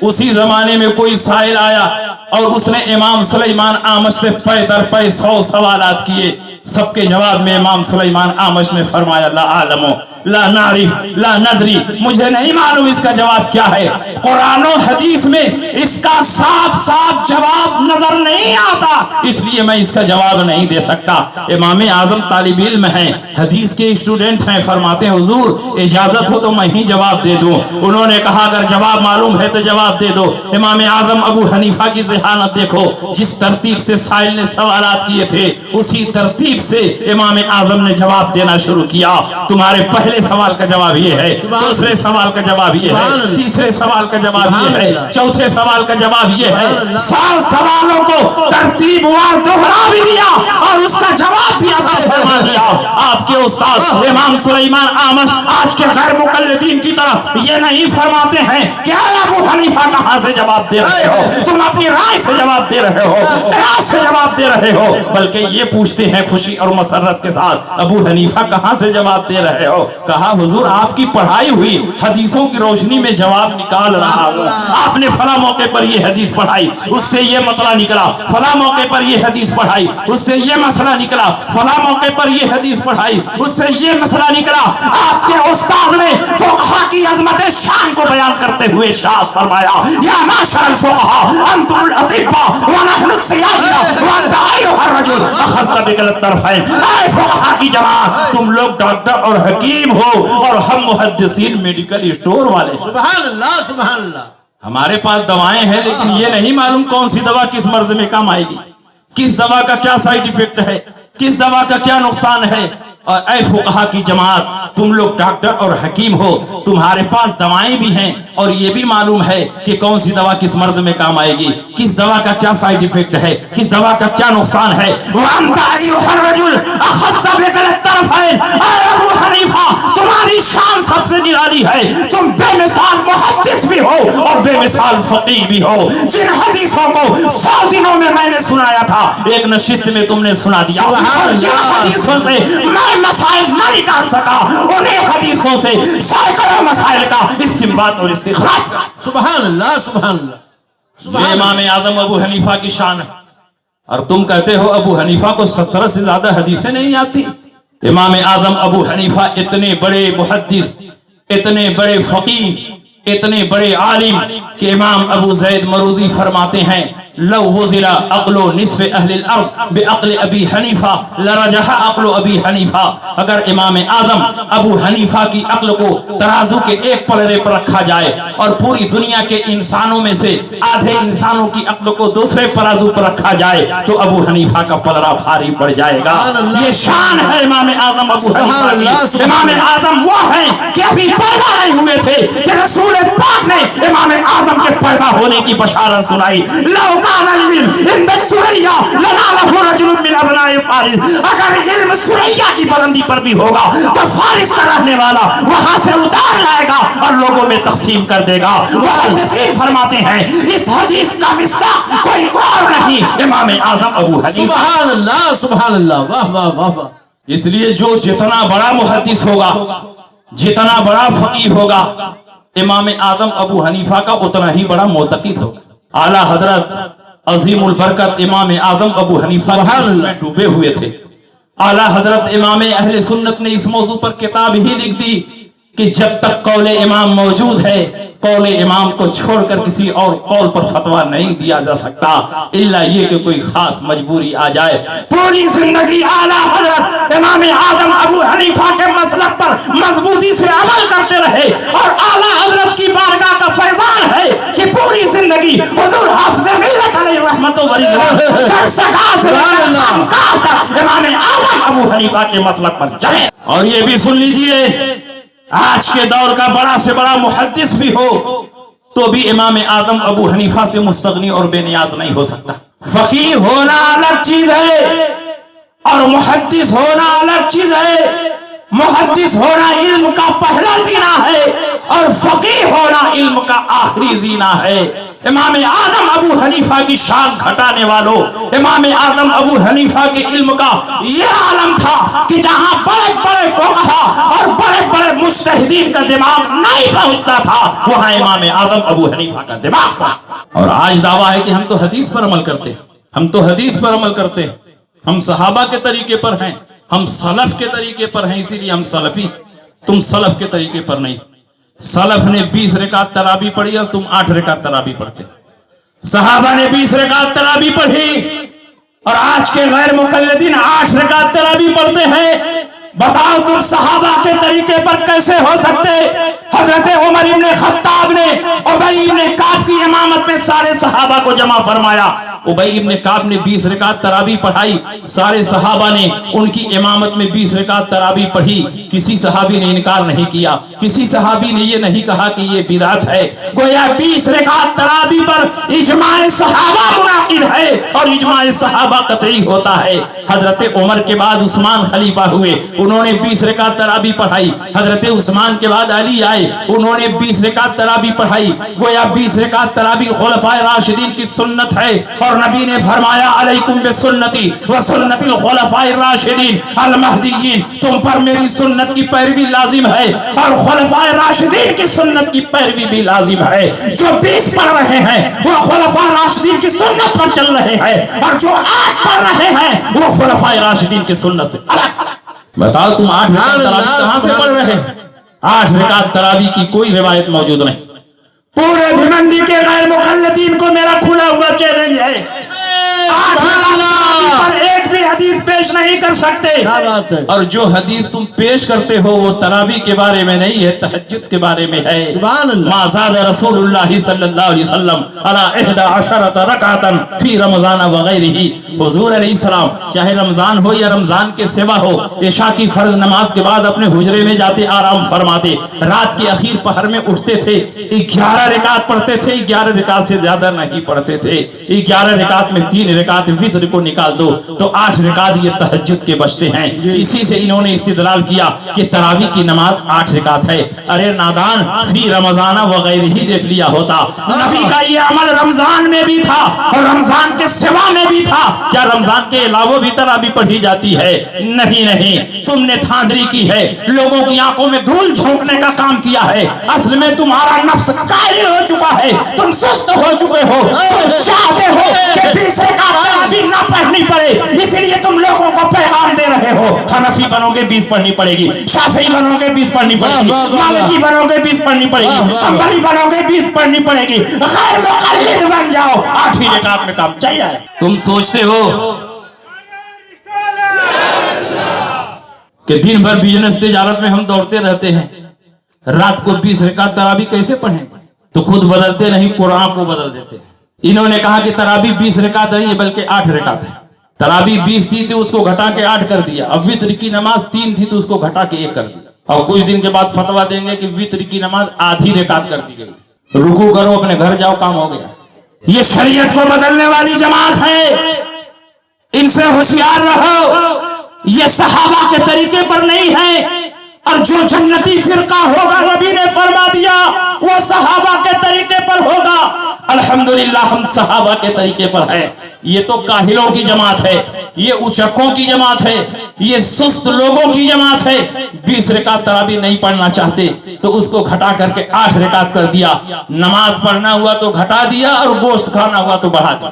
اسی زمانے میں کوئی سائل آیا اور اس نے امام سلیمان آمش سے پے در پے 100 سوالات کیے، سب کے جواب میں امام سلیمان آمش نے فرمایا لا عالم لا نعرف لا ندری، مجھے نہیں معلوم اس کا جواب کیا ہے، قرآن و حدیث میں اس کا صاف صاف جواب نظر نہیں آتا، اس لیے میں اس کا جواب نہیں دے سکتا۔ امام اعظم طالب علم ہیں، حدیث کے اسٹوڈنٹ ہیں، فرماتے ہیں حضور اجازت ہو تو میں ہی جواب دے دوں۔ انہوں نے کہا اگر جواب معلوم ہے تو جواب دے دو۔ امام اعظم ابو حنیفہ کی ذہانت دیکھو، جس ترتیب سے سائل نے سوالات کیے تھے اسی ترتیب سے امام اعظم نے جواب دینا شروع کیا۔ تمہارے پہلے سوال کا جواب یہ ہے، دوسرے سوال کا جواب یہ ہے، تیسرے سوال کا جواب یہ ہے، چوتھے سوال کا جواب یہ ہے، 100 سوالوں کو ترتیب وار دوہرا بھی دیا اور اس کا جواب بھی عطا فرما دیا۔ آپ کے استاد امام سلیمان آمش آج کے غیر مقلدین کی طرح یہ نہیں فرماتے ہیں کہ ابو حنیفہ کہاں سے جواب دے رہے ہو، تم اپنی رائے سے جواب دے رہے ہو، قیاس سے جواب دے رہے ہو، بلکہ یہ پوچھتے ہیں خوشی اور مسرت کے ساتھ ابو حنیفہ کہاں سے جواب دے رہے ہو؟ کہا حضور آپ کی پڑھائی ہوئی حدیثوں کی روشنی میں جواب نکال رہا ہوں۔ آپ نے فلاں موقع پر یہ حدیث پڑھائی، اس سے یہ مسئلہ نکلا، فلاں موقع پر یہ حدیث پڑھائی، اس سے یہ مسئلہ نکلا، فلاں موقع پر یہ حدیث پڑھائی، اس سے یہ مسئلہ نکلا۔ آپ کے استاد نے فقہا کی عظمت شان کو بیان کرتے ہوئے ارشاد فرمایا یا معاشر الفقہاء انتم الاطباء ونحن السیادہ وانت ایھا الرجل اخذت بکل الطرفین، اے فقہا کی جماعت تم لوگ ڈاکٹر اور حکیم ہو اور ہم محدثین میڈیکل اسٹور والے۔ سبحان اللہ سبحان اللہ۔ ہمارے پاس دوائیں ہیں لیکن یہ نہیں معلوم کون سی دوا کس مرض میں کام آئے گی، کس دوا کا کیا سائیڈ ایفیکٹ ہے، کس دوا کا کیا نقصان ہے۔ اور اے فقہا کی جماعت تم لوگ ڈاکٹر اور حکیم ہو، تمہارے پاس دوائیں بھی ہیں اور یہ بھی معلوم ہے کہ کون سی دوا کس مرض میں کام آئے گی، کس دوا کا کیا سائیڈ ایفیکٹ ہے، کس دوا کا کیا نقصان ہے۔ وَأَنْتَ أَيُّهَا الرَّجُلُ أَخَذْتَ بِكَلِ الطَّرَفَيْنِ، اے ابو حنیفہ تمہاری شان سب سے نرالی ہے، تم بے مثال محدث بھی ہو اور بے مثال فقیہ بھی ہو۔ جن حدیثوں کو 100 دنوں میں نے سنایا تھا ایک نشست میں تم نے سنا دیا، اور جن حدیثوں سے میں مسائل نہ نکال سکا انہیں حدیثوں سے سینکڑوں مسائل کا استنباط اور استخراج کر۔ سبحان اللہ سبحان اللہ۔ یہ امام اعظم ابو حنیفہ کی شان ہے، اور تم کہتے ہو ابو حنیفہ کو 70 سے زیادہ حدیثیں نہیں آتی۔ امام اعظم ابو حنیفہ اتنے بڑے محدث، اتنے بڑے فقیہ، اتنے بڑے عالم کہ امام ابو زید مروزی فرماتے ہیں لو وزل عقل نصف اہل الارض بعقل ابی حنیفہ لرجح عقل ابی حنیفہ، اگر امام اعظم ابو حنیفہ کی عقل کو ترازو کے ایک پلڑے پر رکھا جائے اور پوری دنیا کے انسانوں میں سے آدھے انسانوں کی عقل کو دوسرے ترازو پر رکھا جائے تو ابو حنیفہ کا پلڑا بھاری پڑ جائے گا۔ یہ شان ہے امام اعظم ابو حنیفہ کی۔ امام اعظم وہ ہیں کہ ابھی پیدا نہیں ہوئے تھے کہ رسول پاک نے امام اعظم کے پیدا ہونے کی بشارت سنائی۔ لو کان العلم عند الثریا لنالہ رجل من ابناء فارس، اگر علم ثریا کی بلندی پر بھی ہوگا تو فارس کا رہنے والا وہاں سے اتار لائے گا اور لوگوں میں تقسیم کر دے گا۔ محدثین فرماتے ہیں اس حدیث کا مصداق کوئی اور نہیں امام اعظم ابو حنیفہ۔ سبحان اللہ سبحان اللہ، واہ واہ واہ واہ۔ اس لیے جو جتنا بڑا محدث ہوگا، جتنا بڑا فقیہ ہوگا، امام اعظم ابو حنیفہ کا اتنا ہی بڑا معتقد ہوگا۔ اعلیٰ حضرت عظیم البرکت امام اعظم ابو حنیفہ میں ڈوبے ہوئے تھے۔ اعلیٰ حضرت امام اہل سنت نے اس موضوع پر کتاب ہی لکھ دی کہ جب تک قول امام موجود ہے قول امام کو چھوڑ کر کسی اور قول پر فتویٰ نہیں دیا جا سکتا الا یہ کہ کوئی خاص مجبوری آ جائے۔ پوری زندگی اعلیٰ حضرت امام اعظم ابو حنیفہ کے مسلک پر مضبوطی سے عمل کرتے رہے، اور اعلیٰ حضرت کی بارگاہ کا فیضان ہے کہ پوری زندگی حضور حافظ ملت علیہ رحمت و امام اعظم ابو حنیفہ کے مسلک پر چلے۔ اور یہ بھی سن لیجئے آج کے دور کا بڑا سے بڑا محدث بھی ہو تو بھی امام اعظم ابو حنیفہ سے مستغنی اور بے نیاز نہیں ہو سکتا۔ فقیہ ہونا الگ چیز ہے اور اور محدث ہونا الگ چیز ہے۔ محدث ہونا علم کا پہلا زینہ ہے اور فقیہ ہونا علم کا آخری زینہ ہے۔ امام اعظم ابو حنیفہ کی شان گھٹانے والوں، امام اعظم ابو حنیفہ کے علم کا یہ عالم تھا کہ جہاں بڑے بڑے فقہا اور بڑے بڑے مجتہدین کا دماغ نہیں پہنچتا تھا، وہاں امام اعظم ابو حنیفہ کا دماغ پہنچتا۔ اور آج دعویٰ ہے کہ ہم تو حدیث پر عمل کرتے ہیں، ہم تو حدیث پر عمل کرتے ہیں، ہم صحابہ کے طریقے پر ہیں، ہم سلف کے طریقے پر ہیں، اسی لیے ہم سلفی۔ تم سلف کے طریقے پر نہیں۔ سلف نے 20 رکعت تراویح پڑھی اور تم 8 رکعت تراویح پڑھتے۔ صحابہ نے 20 رکعت تراویح پڑھی اور آج کے غیر مقلدین 8 رکعت تراویح پڑھتے ہیں۔ بتاؤ تم صحابہ کے طریقے پر کیسے ہو سکتے؟ حضرت عمر ابن خطاب نے ابی ابن کعب کی امامت میں سارے صحابہ کو جمع فرمایا۔ ابی ابن کعب نے 20 رکعت تراویح پڑھائی، سارے صحابہ نے ان کی امامت میں 20 رکعت تراویح پڑھی۔ کسی صحابی نے انکار نہیں کیا، کسی صحابی نے یہ نہیں کہا کہ یہ بدعت ہے۔ گویا 20 رکعت تراویح پر اجماع صحابہ منعقد ہے اور اجماع صحابہ قطعی ہوتا ہے۔ حضرت عمر کے بعد عثمان خلیفہ ہوئے، انہوں نے 20 رکعت تراویح پڑھائی۔ حضرت عثمان کے بعد علی آئے، انہوں نے 20 رکعت تراویح پڑھائی۔ گویا 20 رکعت تراویح خلفائے راشدین کی سنت ہے اور نبی نے فرمایا علیکم بسنتی وسنت الخلفاء الراشدین المہدیین، تم پر میری سنت کی پیروی لازم ہے اور خلفائے راشدین کی سنت کی پیروی بھی لازم ہے۔ جو 20 پڑھ رہے ہیں وہ خلفائے راشدین کی سنت پر چل رہے ہیں اور جو 8 پڑھ رہے ہیں وہ خلفائے راشدین کی سنت سے الگ۔ بتاؤ تم 8 رکعت تراویح کہاں سے پڑھ رہے ہیں؟ 8 رکعت تراویح کی کوئی روایت موجود نہیں۔ پورے بھمنڈی کے غیر مقلدین کو میرا کھلا ہوا چیلنج ہے، 8 رکعت تراویح پر ایک بھی حدیث پیش نہیں کر سکتے۔ اور جو حدیث تم پیش کرتے ہو وہ تراویح کے بارے میں نہیں ہے، تہجد کے بارے میں ہے۔ سبحان اللہ۔ ما زاد رسول اللہ صلی اللہ علیہ وسلم علی 11 رکعتا فی رمضان وغیرہ۔ حضور علیہ السلام چاہے رمضان ہو یا رمضان کے سوا ہو، عشاء کی فرض نماز کے بعد اپنے حجرے میں جاتے آرام فرماتے، رات کے اخیر پہر میں اٹھتے تھے، 11 رکعت پڑھتے تھے، 11 رکعت سے زیادہ نہیں پڑھتے تھے۔ 11 رکعت میں 3 رکعت وتر کو نکال دو تو 8 رکعت یہ تہجد کے بچتے ہیں۔ اسی سے انہوں نے استدلال کیا کہ تراویح کی نماز 8 رکعت ہے۔ ارے نادان، فی رمضان وغیرہ ہی دیکھ لیا ہوتا، نبی کا یہ عمل رمضان میں بھی تھا اور رمضان کے سوا میں بھی تھا۔ کیا رمضان کے علاوہ بھی تراویح پڑھی جاتی ہے؟ نہیں، تم نے دھاندلی کی ہے، لوگوں کی آنکھوں میں دھول جھونکنے کا کام کیا ہے۔ اصل میں تمہارا نفس قائل ہو چکا ہے، تم سست ہو چکے ہو، تم چاہتے ہو کہ 20 رکعت تراویح نہ پڑھنی پڑے، اس لیے تم لوگوں کو پیغام دے رہے ہو حنفی بنو گے 20 پڑھنی پڑے گی، شافعی بنو گے 20 پڑھنی پڑے گی، مالکی بنو گے 20 پڑھنی پڑے گی، حنبلی بنو گے 20 پڑھنی پڑے گی، غیر مقلد بن جاؤ، 8 ہی رکعت میں کام چل جائے۔ تم سوچتے ہو کہ دن بھر بزنس تجارت میں ہم دوڑتے رہتے ہیں، رات کو 20 رکعت تراویح کیسے پڑھیں؟ تو خود بدلتے نہیں، قرآن کو بدل دیتے ہیں۔ انہوں نے کہا کہ تراویح 20 رکعت نہیں بلکہ 8 رکعت ہے۔ تراویح 20 تھی تو اس کو گھٹا کے 8 کر دیا، اب وتر کی نماز 3 تھی تو اس کو گھٹا کے 1 کر دیا، اور کچھ دن کے بعد فتویٰ دیں گے کہ وتر کی نماز آدھی رکعت کر دی گئی، رکوع کرو اپنے گھر جاؤ، کام ہو گیا۔ یہ شریعت کو بدلنے والی جماعت ہے، ان سے ہوشیار رہو، یہ صحابہ کے طریقے پر نہیں ہے۔ اور جو جنتی فرقہ ہوگا نبی نے فرما دیا وہ صحابہ کے طریقے پر ہوگا۔ الحمدللہ ہم صحابہ کے طریقے پر ہیں۔ یہ تو کاہلوں کی جماعت ہے، یہ اچکوں کی جماعت ہے، یہ سست لوگوں کی جماعت ہے۔ 20 رکعت تراویح نہیں پڑھنا چاہتے تو اس کو گھٹا کر کے 8 رکعت کر دیا، نماز پڑھنا ہوا تو گھٹا دیا اور گوشت کھانا ہوا تو بڑھا دیا۔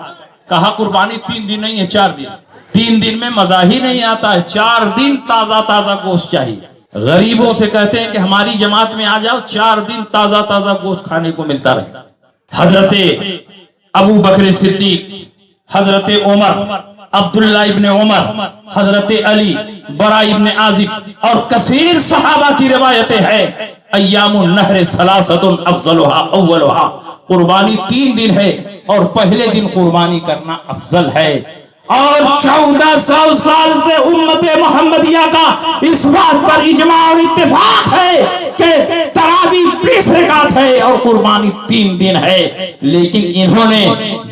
کہا قربانی 3 دن نہیں ہے 4 دن، 3 دن میں مزہ ہی نہیں آتا ہے، 4 دن تازہ تازہ گوشت چاہیے۔ غریبوں سے کہتے ہیں کہ ہماری جماعت میں آ جاؤ، 4 دن تازہ تازہ گوشت کھانے کو ملتا رہے۔ حضرت ابو بکر صدیق، حضرت عمر، عبداللہ ابن عمر، حضرت علی، برا ابن عازب اور کثیر صحابہ کی روایتیں ہیں۔ ایام النہر ثلاثۃ افضلها اولها، قربانی 3 دن ہے اور پہلے دن قربانی کرنا افضل ہے۔ اور 1400 سال سے امت محمدیہ کا اس بات پر اجماع اور اتفاق ہے کہ تراوی 20 رکعت ہے اور قربانی 3 دن ہے، لیکن انہوں نے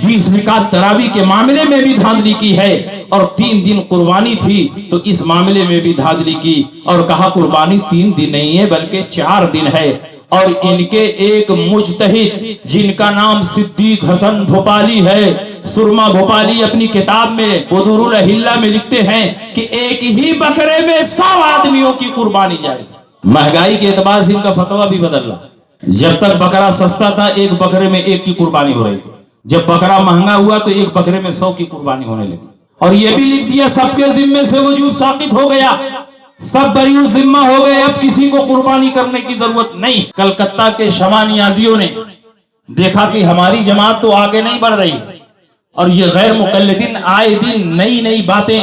20 رکعت تراوی کے معاملے میں بھی دھاندلی کی ہے اور 3 دن قربانی تھی تو اس معاملے میں بھی دھاندلی کی اور کہا قربانی 3 دن نہیں ہے بلکہ 4 دن ہے۔ اور ان کے ایک مجتہد جن کا نام صدیق حسن بھوپالی ہے، سرما بھوپالی، اپنی کتاب میں بدور الحلہ میں لکھتے ہیں کہ ایک ہی بکرے میں 100 آدمیوں کی قربانی جائز۔ مہنگائی کے اعتبار سے ان کا فتویٰ بھی بدل رہا۔ جب تک بکرا سستا تھا ایک بکرے میں 1 کی قربانی ہو رہی تھی، جب بکرا مہنگا ہوا تو ایک بکرے میں 100 کی قربانی ہونے لگی۔ اور یہ بھی لکھ دیا سب کے ذمے سے وجوب ساقط ہو گیا، سب بری ذمہ ہو گئے، اب کسی کو قربانی کرنے کی ضرورت نہیں۔ کلکتہ کے شمع نیازیوں نے دیکھا کہ ہماری جماعت تو آگے نہیں بڑھ رہی اور یہ غیر مقلدین آئے دن نئی نئی باتیں،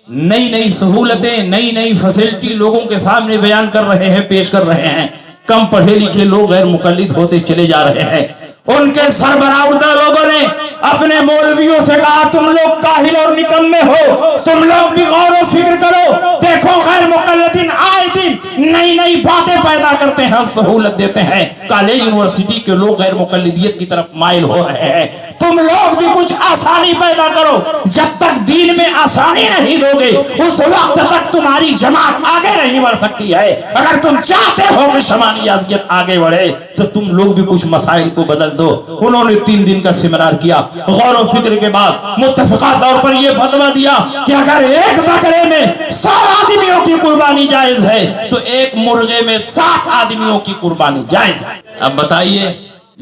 نئی نئی سہولتیں، نئی نئی فیسلٹی لوگوں کے سامنے بیان کر رہے ہیں، پیش کر رہے ہیں۔ کم پڑھے لکھے لوگ غیر مقلد ہوتے چلے جا رہے ہیں۔ ان کے سربراہ لوگوں نے اپنے مولویوں سے کہا تم لوگ کاہل اور نکمے ہو، تم لوگ بھی غور و فکر کرو، دیکھو غیر مقلدین آئے دن نئی نئی باتیں پیدا کرتے ہیں، سہولت دیتے ہیں، کالج یونیورسٹی کے لوگ غیر مقلدیت کی طرف مائل ہو رہے ہیں، تم لوگ بھی کچھ آسانی پیدا کرو۔ جب تک دین میں آسانی نہیں دو گے اس وقت تک تمہاری جماعت آگے نہیں بڑھ سکتی ہے۔ اگر تم چاہتے ہو کہ شمع نیازیت آگے بڑھے تو تم لوگ بھی کچھ مسائل کو بدل دو۔ انہوں نے 3 دن کا سیمینار کیا، غور و فکر کے بعد متفقہ طور پر یہ فتویٰ دیا کہ اگر ایک بکرے میں 100 آدمیوں کی قربانی جائز ہے تو ایک مرغے میں 60 آدمیوں کی قربانی جائز ہے۔ اب بتائیے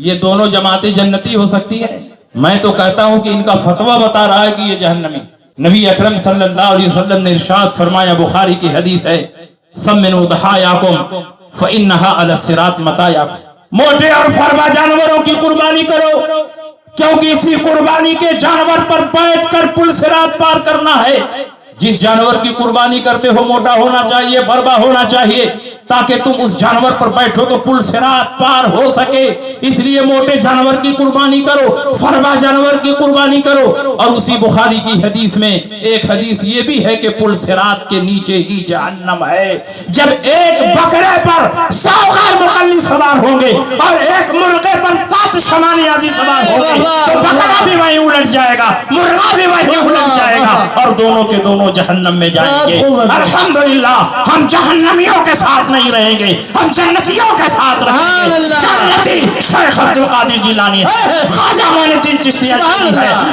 یہ دونوں جماعتیں جنتی ہو سکتی ہے؟ میں تو کہتا ہوں کہ ان کا فتویٰ بتا رہا ہے کہ یہ جہنمی۔ نبی اکرم صلی اللہ علیہ وسلم نے ارشاد فرمایا، بخاری کی حدیث ہے، سمنوا ضحایاکم فإنہا علی الصراط مطایاکم، موٹے اور فربا جانوروں کی قربانی کرو کیونکہ اسی قربانی کے جانور پر بیٹھ کر پل صراط پار کرنا ہے۔ جس جانور کی قربانی کرتے ہو موٹا ہونا چاہیے، فربا ہونا چاہیے تاکہ تم اس جانور پر بیٹھو تو پل صراط پار ہو سکے، اس لیے موٹے جانور کی قربانی کرو، فربا جانور کی قربانی کرو۔ اور اسی بخاری کی حدیث میں ایک حدیث یہ بھی ہے کہ پل صراط کے نیچے ہی جہنم ہے۔ جب ایک بکرے پر 100 غیر مقلد سوار ہوں گے اور ایک مرغے پر 7 شمع نیازی سوار ہوں گے تو بکرا بھی وہیں الٹ جائے گا، مرغا بھی وہیں الٹ جائے گا اور دونوں کے دونوں جہنم میں جائیں گے۔ الحمدللہ ہم جہنمیوں کے ساتھ نہیں رہیں گے، ہم جنتیوں کے ساتھ رہیں گے۔ جنتی شیخ عبد القادر جیلانی ہے، خواجہ معین الدین چشتی ہے،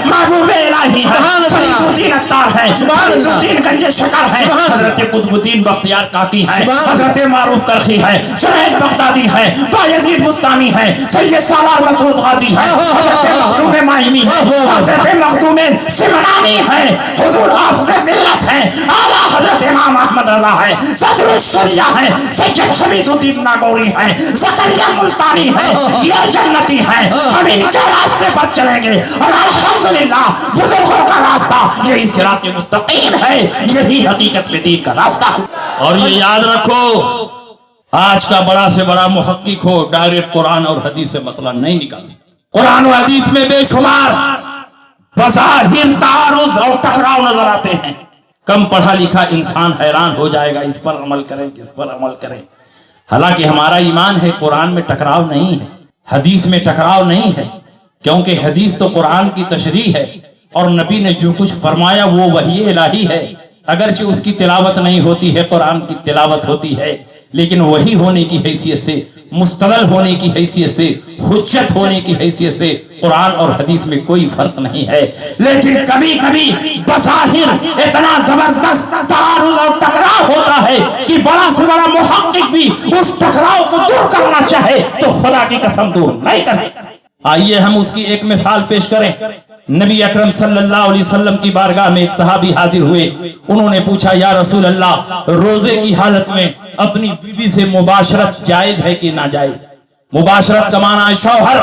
محبوب الہی ہے، فرید الدین عطار ہے، فرید الدین گنج شکر ہے، حضرت قطب الدین بختیار کاکی ہے، حضرت معروف کرخی ہے، جنید بغدادی ہے، بایزید بستانی ہے، سید سالار مسعود غازی ہے، حضرت مخدوم ماہمی ہے، حضرت مخدوم سمنانی ہے، حضور حافظ ملت ہے، اعلیٰ حضرت امام احمد رضا ہے، صدر الشریعہ ہے، سید حمید الدین ناگوری ہے، زکریا ملتانی ہے، یہ جنتی ہے۔ ہم ان کے راستے پر چلیں گے اور الحمدللہ بزرگوں کا راستہ یہی صراط مستقیم ہے، یہی حقیقت میں دین کا راستہ ہے۔ اور یہ یاد رکھو آج کا بڑا سے بڑا محقق ہو ڈائریکٹ قرآن اور حدیث سے مسئلہ نہیں نکال سکتا۔ قرآن و حدیث میں بے شمار بظاہر تعارض اور ٹکراؤ نظر آتے ہیں۔ کم پڑھا لکھا انسان حیران ہو جائے گا اس پر عمل کریں کس پر عمل کریں، حالانکہ ہمارا ایمان ہے قرآن میں ٹکراؤ نہیں ہے، حدیث میں ٹکراؤ نہیں ہے، کیونکہ حدیث تو قرآن کی تشریح ہے اور نبی نے جو کچھ فرمایا وہ وحی الہی ہے، اگرچہ اس کی تلاوت نہیں ہوتی ہے، قرآن کی تلاوت ہوتی ہے، لیکن وحی ہونے کی حیثیت سے، مستدل ہونے کی حیثیت سے، حجت ہونے کی حیثیت سے قرآن اور حدیث میں کوئی فرق نہیں ہے۔ لیکن کبھی کبھی بظاہر اتنا زبردست تعارض اور ٹکراؤ ہوتا ہے کہ بڑا سے بڑا محقق بھی اس ٹکراؤ کو دور کرنا چاہے تو خدا کی قسم دور نہیں کر سکتا۔ آئیے ہم اس کی ایک مثال پیش کریں۔ نبی اکرم صلی اللہ علیہ وسلم کی بارگاہ میں ایک صحابی حاضر ہوئے، انہوں نے پوچھا یا رسول اللہ روزے کی حالت میں اپنی بیوی سے مباشرت جائز ہے کہ ناجائز؟ مباشرت کا معنی ہے شوہر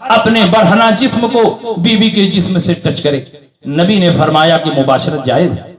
اپنے برہنہ جسم کو بیوی کے جسم سے ٹچ کرے۔ نبی نے فرمایا کہ مباشرت جائز ہے۔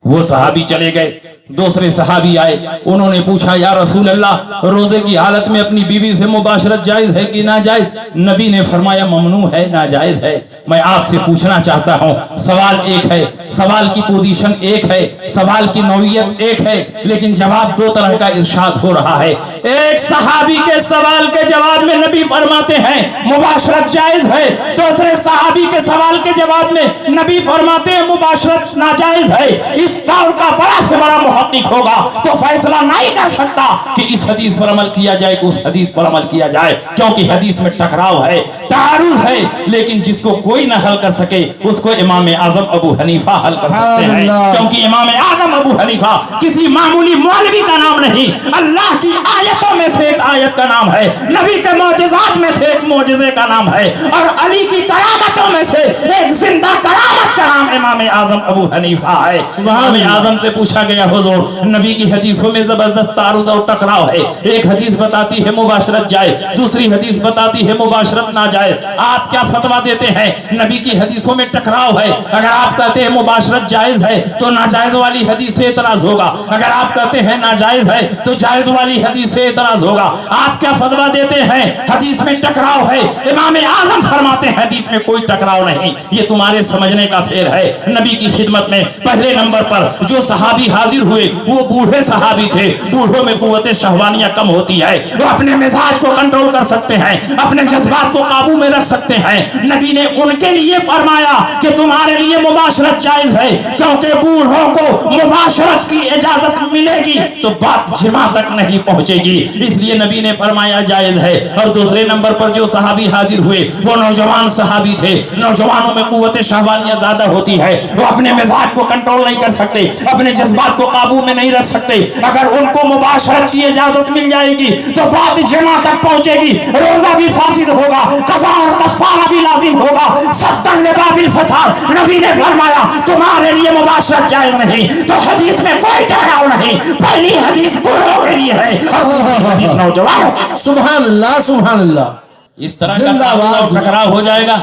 وہ صحابی چلے گئے، دوسرے صحابی آئے، انہوں نے پوچھا یا رسول اللہ روزے کی حالت میں اپنی بیوی سے مباشرت جائز ہے کہ ناجائز؟ نبی نے فرمایا ممنوع ہے، ناجائز ہے۔ میں آپ سے پوچھنا چاہتا ہوں، سوال ایک ہے، سوال کی پوزیشن ایک ہے، سوال کی نوعیت ایک ہے، لیکن جواب دو طرح کا ارشاد ہو رہا ہے۔ ایک صحابی کے سوال کے جواب میں نبی فرماتے ہیں مباشرت جائز ہے، دوسرے صحابی کے سوال کے جواب میں نبی فرماتے ہیں مباشرت ناجائز ہے۔ اس دور کا بڑا سے بڑا محقق ہوگا تو فیصلہ نہیں کر سکتا کہ اس حدیث پر عمل کیا جائے کہ اس حدیث پر عمل کیا جائے، کیونکہ حدیث میں ٹکراؤ ہے، تعارض ہے، لیکن جس کو کوئی نہ حل کر سکے اس کو امام اعظم ابو حنیفہ حل کر سکتے ہیں، کیونکہ امام اعظم ابو حنیفہ کسی معمولی مولوی کا نام نہیں، اللہ کی آیتوں میں سے ایک آیت کا نام ہے، نبی کے معجزات میں سے ایک معجزے کا نام ہے، اور علی کی کرامتوں میں سے ایک زندہ کرامت کا نام امام اعظم ابو حنیفہ ہے۔ امام اعظم سے پوچھا گیا حضور نبی کی حدیثوں میں زبردست تعارض اور ٹکراؤ ہے، ایک حدیث بتاتی ہے مباشرت جائز، دوسری حدیث بتاتی ہے مباشرت ناجائز، آپ کیا فتویٰ دیتے ہیں؟ نبی کی حدیثوں میں ٹکراؤ ہے، اگر آپ کہتے ہیں مباشرت جائز ہے تو ناجائز والی حدیث سے اعتراض ہوگا، اگر آپ کہتے ہیں ناجائز ہے تو جائز والی حدیث سے اعتراض ہوگا، آپ کیا فتویٰ دیتے ہیں؟ حدیث میں ٹکراؤ ہے، امام اعظم فرماتے ہیں حدیث میں کوئی ٹکراؤ نہیں، یہ تمہارے سمجھنے کا فعل ہے۔ نبی کی خدمت میں پہلے نمبر پر جو صحابی حاضر ہوئے وہ بوڑھے صحابی تھے، بوڑھوں میں قوت شہوانیہ کم ہوتی ہے، وہ اپنے مزاج کو کنٹرول کر سکتے ہیں، اپنے جذبات کو قابو میں رکھ سکتے ہیں۔ نبی نے ان کے لیے فرمایا کہ تمہارے لیے مباشرت جائز ہے، کیونکہ بوڑھوں کو مباشرت کی اجازت ملے گی تو بات جماع تک نہیں پہنچے گی، اس لیے نبی نے فرمایا جائز ہے۔ اور دوسرے نمبر پر جو صحابی حاضر ہوئے وہ نوجوان صحابی تھے، نوجوانوں میں قوت شہوانیہ زیادہ ہوتی ہے، وہ اپنے مزاج کو کنٹرول نہیں کر سکتے، اپنے جذبات کو قابو میں نہیں رکھ سکتے، اگر ان کو مباشرت کی اجازت مل جائے گی تو بات جماع تک پہنچے گی، روزہ بھی فاسد ہوگا، قضا اور کفارہ بھی لازم ہوگا، سدًا لباب الفساد۔ نبی نے فرمایا تمہارے لیے مباشرت جائز نہیں، تو حدیث میں کوئی ٹکراؤ نہیں، پہلی حدیث بوڑھوں کے لیے ہے اور دوسری حدیث نوجوانوں کے لیے۔ سبحان اللہ سبحان اللہ۔ اس طرح کا ٹکراؤ ہو جائے گا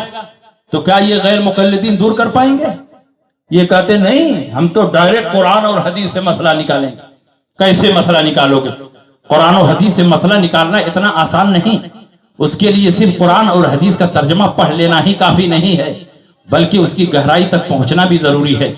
تو کیا یہ غیر مقلدین دور کر پائیں گے؟ یہ کہتے نہیں ہم تو ڈائریکٹ قرآن اور حدیث سے مسئلہ نکالیں گے۔ کیسے مسئلہ نکالو گے؟ قرآن و حدیث سے مسئلہ نکالنا اتنا آسان نہیں، اس کے لیے صرف قرآن اور حدیث کا ترجمہ پڑھ لینا ہی کافی نہیں ہے، بلکہ اس کی گہرائی تک پہنچنا بھی ضروری ہے۔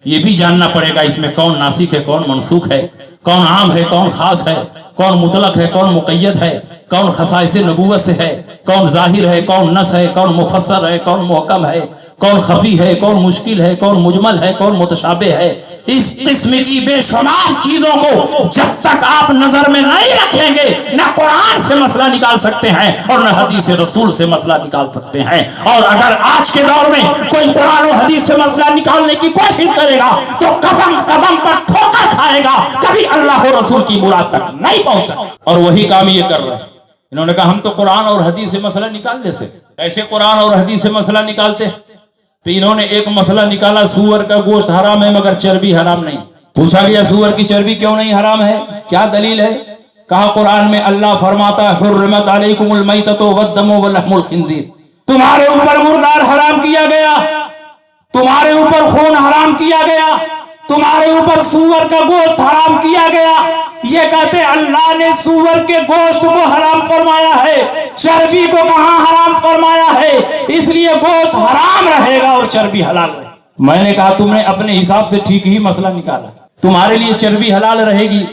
یہ بھی جاننا پڑے گا اس میں کون ناسخ ہے، کون منسوخ ہے، کون عام ہے، کون خاص ہے، کون مطلق ہے، کون مقید ہے، کون خصائص نبوت سے ہے، کون ظاہر ہے، کون نص ہے، کون مفسر ہے، کون محکم ہے، کون خفی ہے، کون مشکل ہے، کون مجمل ہے، کون متشابہ ہے۔ اس قسم کی بے شمار چیزوں کو جب تک آپ نظر میں نہیں رکھیں گے نہ قرآن سے مسئلہ نکال سکتے ہیں اور نہ حدیث رسول سے مسئلہ نکال سکتے ہیں۔ اور اگر آج کے دور میں کوئی قرآن و حدیث سے مسئلہ نکالنے کی کوشش کرے گا تو قدم قدم پر ٹھوکر کھائے گا، کبھی اللہ و رسول کی مراد تک نہیں پہنچ سکتا۔ اور وہی کام یہ کر رہے ہیں، انہوں نے کہا ہم تو قرآن اور حدیث سے مسئلہ نکال لیتے۔ ایسے قرآن اور حدیث سے مسئلہ نکالتے تو انہوں نے ایک مسئلہ نکالا سور کا گوشت حرام ہے مگر چربی حرام نہیں۔ پوچھا گیا سور کی چربی کیوں نہیں حرام ہے، کیا دلیل ہے؟ کہا قرآن میں اللہ فرماتا ہے حرمت علیکم المیتۃ والدم ولحم الخنزیر، تمہارے اوپر مردار حرام کیا گیا، تمہارے اوپر خون حرام کیا گیا، تمہارے اوپر سور کا گوشت حرام کیا گیا۔ یہ کہتے اللہ نے سور کے گوشت کو حرام فرمایا ہے، چربی کو کہاں حرام فرمایا ہے، اس لیے گوشت حرام رہے گا اور چربی حلال رہے گا۔ میں نے کہا تم نے اپنے حساب سے ٹھیک ہی مسئلہ نکالا، تمہارے لیے چربی حلال رہے گی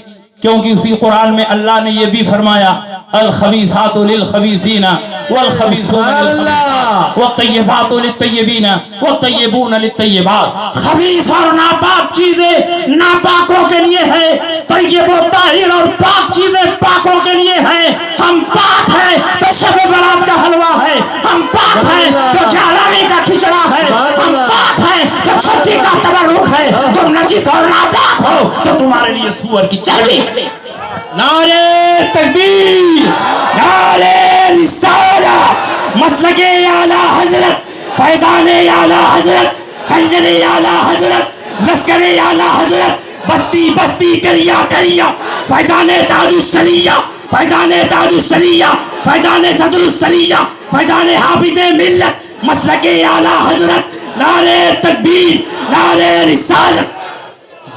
کیونکہ اسی قرآن میں اللہ نے یہ بھی فرمایا الخبیثات للخبیثین والخبیثون للخبیثات والطیبات للطیبین والطیبون للطیبات۔ خبیث اور ناپاک چیزیں ناپاکوں کے لیے ہے، طیب و طاہر اور پاک چیزیں پاکوں کے لیے ہیں۔ ہم پاک ہیں تو شب و برات کا حلوہ ہے، ہم پاک ہیں تو جارامی کا کھچڑا ہے، ہم پاک ہیں تو چھٹی کا تبرک ہے۔ تم نجس اور ناپاک ہو تو تمہارے لیے سور کی چربی ہے۔ نعرہ تکبیر، نعرہ رسالہ، مسلک اعلیٰ حضرت، فیضان اعلیٰ حضرت، خنجر اعلیٰ حضرت، لشکر اعلیٰ حضرت، بستی بستی کریا کریا، فیضان تاج الشریعہ، فیضان تاج الشریعہ، فیضان صدر الشریعہ، فیضان حافظ ملت، مسلک اعلیٰ حضرت، نعرہ تکبیر، نعرہ رسالت۔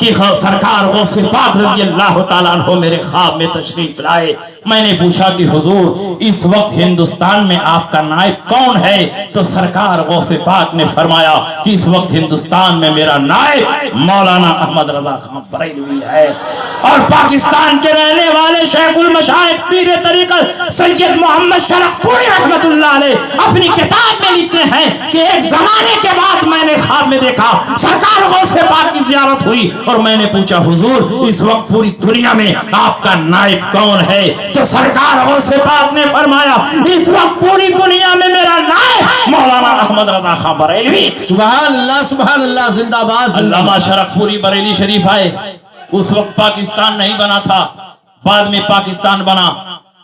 کہ سرکار غوث پاک رضی اللہ تعالیٰ عنہ میرے خواب میں تشریف لائے. میں نے پوچھا کہ حضور اس وقت ہندوستان میں آپ کا نائب کون ہے؟ تو سرکار غوث پاک نے فرمایا کہ اس وقت ہندوستان میں میرا نائب مولانا احمد رضا خان بریلوی ہے. اور پاکستان کے رہنے والے شیخ المشائخ پیر طریقت سید محمد شرف پوری رحمت اللہ علیہ اپنی کتاب میں لکھتے ہیں کہ ایک زمانے کے بعد میں نے خواب میں دیکھا سرکار غوث پاک کی زیارت ہوئی اور میں نے پوچھا حضور اس وقت پوری دنیا میں آپ کا نائب کون ہے؟ تو سرکار غوث پاک نے فرمایا اس وقت پوری دنیا میں میرا نائب مولانا احمد رضا خان بریلوی. سبحان اللہ زندہ باد. علامہ شرف پوری بریلی شریف آئے. اس وقت پاکستان نہیں بنا تھا، بعد میں پاکستان بنا.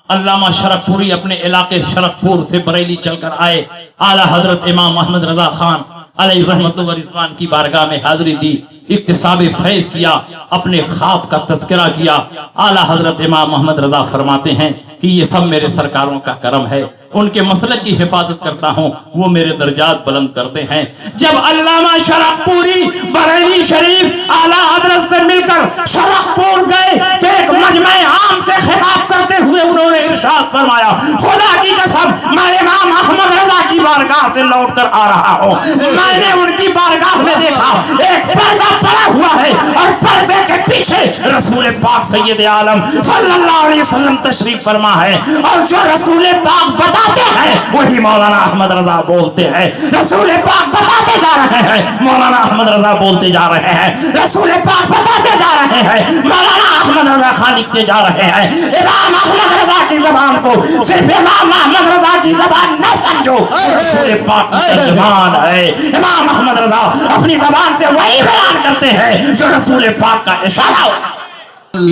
علامہ شرف پوری اپنے علاقے شرف پور سے بریلی چل کر آئے. اعلیٰ حضرت امام احمد رضا خان علیہ رحمت و رضوان کی بارگاہ میں حاضری دی، اکتساب فیض کیا، اپنے خواب کا تذکرہ کیا. اعلیٰ حضرت امام محمد رضا فرماتے ہیں کہ یہ سب میرے سرکاروں کا کرم ہے، ان کے مسلک کی حفاظت کرتا ہوں، وہ میرے درجات بلند کرتے ہیں. جب علامہ شرف پوری بریلی شریف اعلیٰ حضرت سے مل کر شرف پور گئے تو ایک مجمع عام سے خطاب کرتے ہوئے انہوں نے ارشاد فرمایا خدا کی قسم میں امام احمد رضا کی بارگاہ سے لوٹ کر آ رہا ہوں، میں نے ان کی بارگاہ میں دیکھا ایک پردہ پڑا ہوا ہے اور پردے کے پیچھے رسول پاک سید عالم صلی اللہ علیہ وسلم تشریف فرما ہے، اور جو رسول پاک بتاتے ہیں وہی مولانا احمد رضا بولتے ہیں. رسول پاک بتاتے جا رہے ہیں، مولانا احمد رضا بولتے جا رہے ہیں. رسول پاک بتاتے جا رہے ہیں، مولانا احمد رضا خان لکھتے جا رہے ہیں. امام احمد رضا کی زبان کو صرف امام احمد رضا کی زبان نہ سمجھو، رسول پاک کی زبان ہے. امام احمد رضا اپنی زبان سے وہی بیان کرتے ہیں جو رسول پاک کا اشارہ ہو.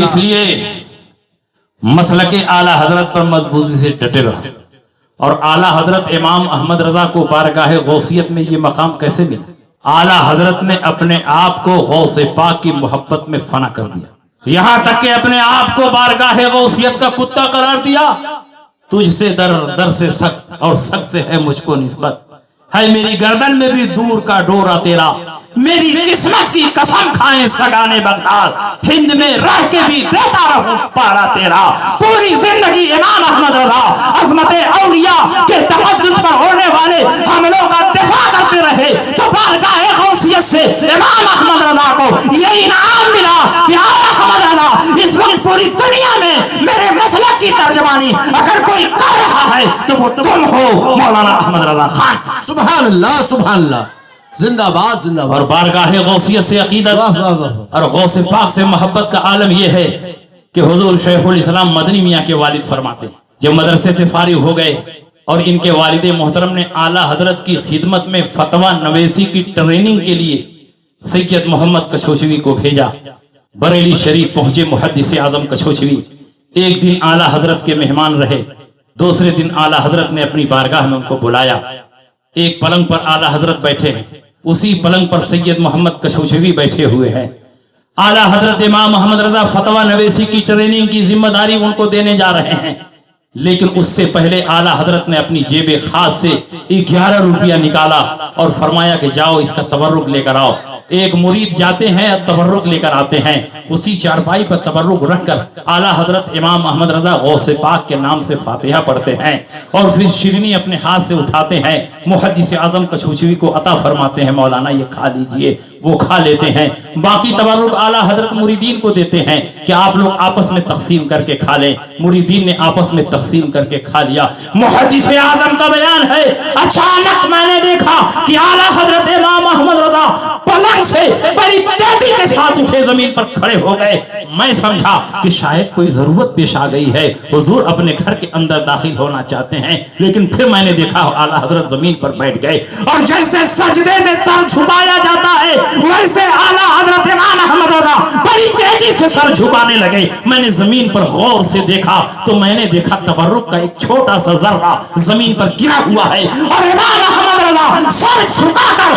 اس لیے مسلک اعلیٰ حضرت پر مضبوطی سے ڈٹے رہو. اور اعلیٰ حضرت امام احمد رضا کو بارگاہ غوثیت میں یہ مقام کیسے ملا؟ اعلیٰ حضرت نے اپنے آپ کو غوث پاک کی محبت میں فنا کر دیا، یہاں تک کہ اپنے آپ کو بارگاہ غوثیت کا کتا قرار دیا. تجھ سے در سے سخت اور سخت سے ہے مجھ کو نسبت، ہے میری گردن میں بھی دور کا ڈورا تیرا. میری قسمت کی قسم کھائیں سگانے بغداد، ہند میں رہ کے بھی دیتا رہوں پارا تیرا. پوری زندگی امام احمد رضا عظمت اولیاء کے تقدس پر ہونے والے حملوں کا دفاع کرتے رہے، تو بارگاہ غوثیت سے امام احمد رضا کو یہ انعام ملا کہ احمد رضا اس وقت پوری دنیا میں میرے مسلک کی ترجمانی اگر کوئی کر رہا ہے تو وہ تم ہو مولانا احمد رضا خان. سبحان اللہ سبحان اللہ زندہ باد زندہ باد. اور بارگاہ غوثیت سے عقیدت اور غوث پاک سے محبت کا عالم یہ ہے کہ حضور شیخ الاسلام مدنی میاں کے والد فرماتے ہیں جب مدرسے سے فارغ ہو گئے اور ان کے والد محترم نے اعلیٰ حضرت کی خدمت میں فتویٰ نویسی کی ٹریننگ کے لیے سید محمد کچھوچوی کو بھیجا. بریلی شریف پہنچے محدث اعظم کچھوچوی. ایک دن اعلیٰ حضرت کے مہمان رہے، دوسرے دن اعلیٰ حضرت نے اپنی بارگاہ میں ان کو بلایا. ایک پلنگ پر اعلیٰ حضرت بیٹھے ہیں، اسی پلنگ پر سید محمد کچھوچوی بیٹھے ہوئے ہیں. اعلیٰ حضرت امام محمد رضا فتویٰ نویسی کی ٹریننگ کی ذمہ داری ان کو دینے جا رہے ہیں، لیکن اس سے پہلے اعلیٰ حضرت نے اپنی جیب خاص سے 11 روپیہ نکالا اور فرمایا کہ جاؤ اس کا تبرک لے کر آؤ. ایک مرید جاتے ہیں تبرک لے کر آتے ہیں، اسی چارپائی پر تبرک رکھ کر اعلیٰ حضرت امام احمد رضا غوث پاک کے نام سے فاتحہ پڑھتے ہیں اور پھر شیرنی اپنے ہاتھ سے اٹھاتے ہیں، محدث اعظم کچھوچوی کو عطا فرماتے ہیں، مولانا یہ کھا لیجئے. وہ کھا لیتے ہیں. باقی تبرک اعلیٰ حضرت مریدین کو دیتے ہیں کہ آپ لوگ آپس میں تقسیم کر کے کھا لیں. مریدین نے آپس میں تقسیم کر کے کھا لیا. محدث اعظم کا بیان ہے اچانک میں نے دیکھا کہ اعلیٰ حضرت امام احمد رضا پلنگ سے بڑی تیزی کے ساتھ اٹھے زمین پر کھڑے ہو گئے. میں سمجھا کہ شاید کوئی ضرورت پیش آ گئی ہے، حضور اپنے گھر کے اندر داخل ہونا چاہتے ہیں. لیکن پھر میں نے دیکھا اعلیٰ حضرت زمین پر بیٹھ گئے اور جیسے سجدے میں سر جھکایا جاتا ہے ویسے اعلیٰ حضرت امام احمد رضا بڑی تیزی سے سر جھکانے لگے. میں نے زمین پر غور سے دیکھا تو میں نے دیکھا تبرک کا ایک چھوٹا سا ذرہ زمین پر گرا ہوا ہے اور امام احمد رضا سر جھکا کر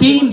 3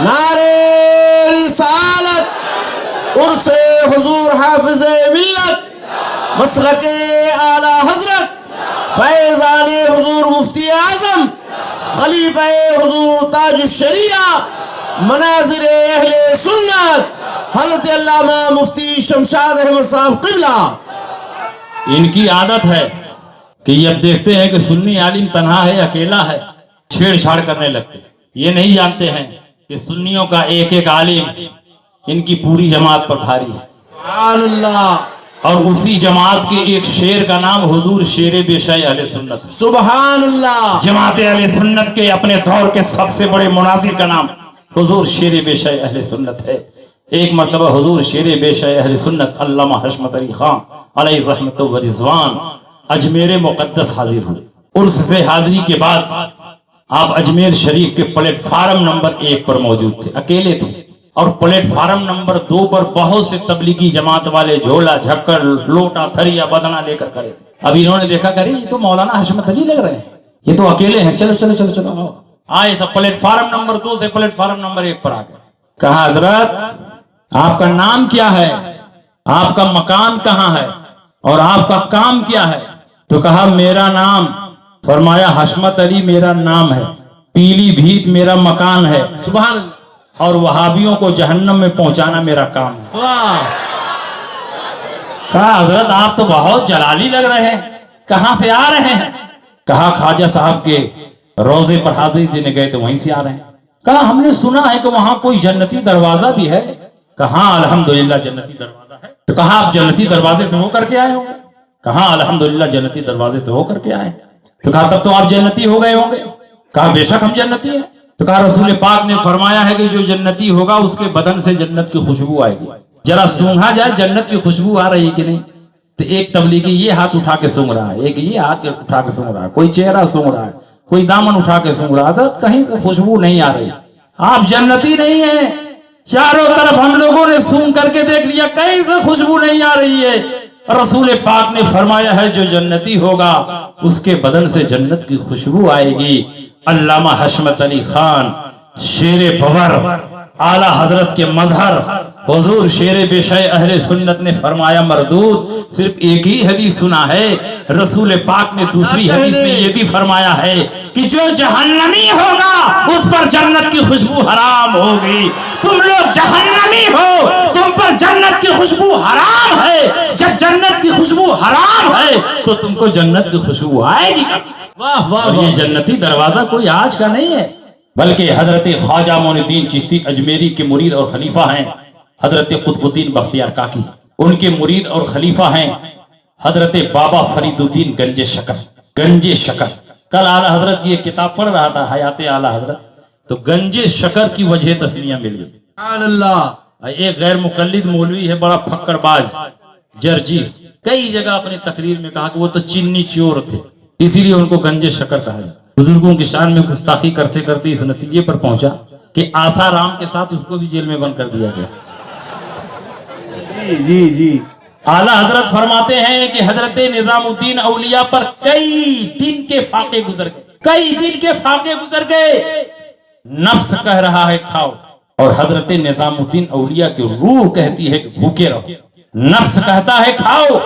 نعرے رسالت، عرس حضور حافظ ملت، مسلک اعلی حضرت فیضان حضور مفتی اعظم خلیفہ حضور تاج الشریعہ مناظر اہل سنت حضرت علامہ مفتی شمشاد احمد صاحب قبلہ۔ ان کی عادت ہے کہ یہ اب دیکھتے ہیں کہ سنی عالم تنہا ہے، اکیلا ہے، چھیڑ چھاڑ کرنے لگتے۔ یہ نہیں جانتے ہیں کہ سنیوں کا ایک ایک عالم ان کی پوری جماعت پر بھاری ہے، سبحان اللہ، اور اسی جماعت کے ایک شیر کا نام حضور شیر بے شے اہل سنت ہے۔ سبحان اللہ، جماعت اہل سنت کے اپنے دور کے سب سے بڑے مناظر کا نام حضور شیر بے شے اہل سنت ہے۔ ایک مرتبہ حضور شیر بے شے اہل سنت علامہ حشمت علی خان علیہ رحمت و رضوان اجمیر مقدس حاضر ہوئے۔ عرس سے حاضری کے بعد آپ اجمیر شریف کے پلیٹ فارم نمبر 1 پر موجود تھے، اکیلے تھے، اور پلیٹ فارم نمبر 2 پر بہت سے تبلیغی جماعت والے جھولا جھکڑ لوٹا تھریا بدنا لے کر کھڑے تھے۔ اب انہوں نے دیکھا کہ یہ تو مولانا حشمت علی لگ رہے ہیں، یہ تو اکیلے ہیں، چلو چلو چلو چلو آؤ۔ آئے سب پلیٹ فارم نمبر 2 سے پلیٹ فارم نمبر 1 پر آ گئے۔ کہا حضرت آپ کا نام کیا ہے، آپ کا مکان کہاں ہے، اور آپ کا کام کیا ہے؟ تو کہا میرا نام، فرمایا حشمت علی میرا نام ہے، پیلی بھیت میرا مکان ہے، سبحان اللہ، اور وہابیوں کو جہنم میں پہنچانا میرا کام ہے۔ واہ، کہا حضرت آپ تو بہت جلالی لگ رہے ہیں، کہاں سے آ رہے ہیں؟ کہا خواجہ صاحب کے روزے پر حاضری دینے گئے تو وہیں سے آ رہے ہیں۔ کہا ہم نے سنا ہے کہ وہاں کوئی جنتی دروازہ بھی ہے۔ کہا الحمدللہ جنتی دروازہ ہے۔ تو کہا آپ جنتی دروازے سے ہو کر کے آئے ہوں گے؟ کہا الحمدللہ جنتی دروازے سے ہو کر کے آئے۔ تو کہا تب تو آپ جنتی ہو گئے ہوں گے؟ کہا بے شک ہم جنتی ہیں۔ تو کہا رسول پاک نے فرمایا ہے کہ جو جنتی ہوگا اس کے بدن سے جنت کی خوشبو آئے گی، ذرا سونگھا جائے جنت کی خوشبو آ رہی ہے کہ نہیں؟ تو ایک تبلیغی یہ ہاتھ اٹھا کے سونگ رہا ہے، ایک یہ ہاتھ اٹھا کے سونگ رہا ہے، کوئی چہرہ سونگ رہا ہے، کوئی دامن اٹھا کے سونگ رہا ہے، کہیں سے خوشبو نہیں آ رہی۔ آپ جنتی نہیں ہیں، چاروں طرف ہم لوگوں نے سونگ کر کے دیکھ لیا، کہیں سے خوشبو نہیں آ رہی ہے۔ رسول پاک نے فرمایا ہے جو جنتی ہوگا اس کے بدن سے جنت کی خوشبو آئے گی۔ علامہ حشمت علی خان شیر پور اعلیٰ حضرت کے مظہر حضور شیر بے شے اہل سنت نے فرمایا مردود صرف ایک ہی حدیث سنا ہے، رسول پاک نے دوسری حدیث میں یہ بھی فرمایا ہے کہ جو جہنمی ہوگا اس پر جنت کی خوشبو حرام ہوگی۔ تم لوگ جہنمی ہو، تم پر جنت کی خوشبو حرام ہے، جب جنت کی خوشبو حرام ہے تو تم کو جنت کی خوشبو آئے گی۔ واہ واہ، اور یہ جنتی دروازہ کوئی آج کا نہیں ہے، بلکہ حضرت خواجہ معین الدین چشتی اجمیری کے مرید اور خلیفہ ہیں حضرت قطب الدین بختیار کاکی، ان کے مرید اور خلیفہ ہیں حضرت بابا فرید الدین گنج شکر۔ کل اعلیٰ حضرت کی ایک کتاب پڑھ رہا تھا حیات اعلیٰ حضرت، تو گنج شکر کی وجہ تسمیہ مل گئی۔ سبحان اللہ، ایک غیر مقلد مولوی ہے بڑا پھکڑ باز جرجی، کئی جگہ اپنی تقریر میں کہا کہ وہ تو چینی چور تھے، اسی لیے ان کو گنج شکر کہا جائے۔ بزرگوں کی شان میں گستاخی کرتے کرتے اس نتیجے پر پہنچا کہ آسا رام کے ساتھ اس کو بھی جیل میں بند کر دیا گیا۔ جی اعلیٰ حضرت فرماتے ہیں کہ حضرت نظام الدین اولیاء پر کئی دن کے فاقے گزر گئے، نفس کہہ رہا ہے کھاؤ، اور حضرت نظام الدین اولیاء کی روح کہتی ہے کہ بھوکے رہو۔ نفس کہتا ہے کھاؤ،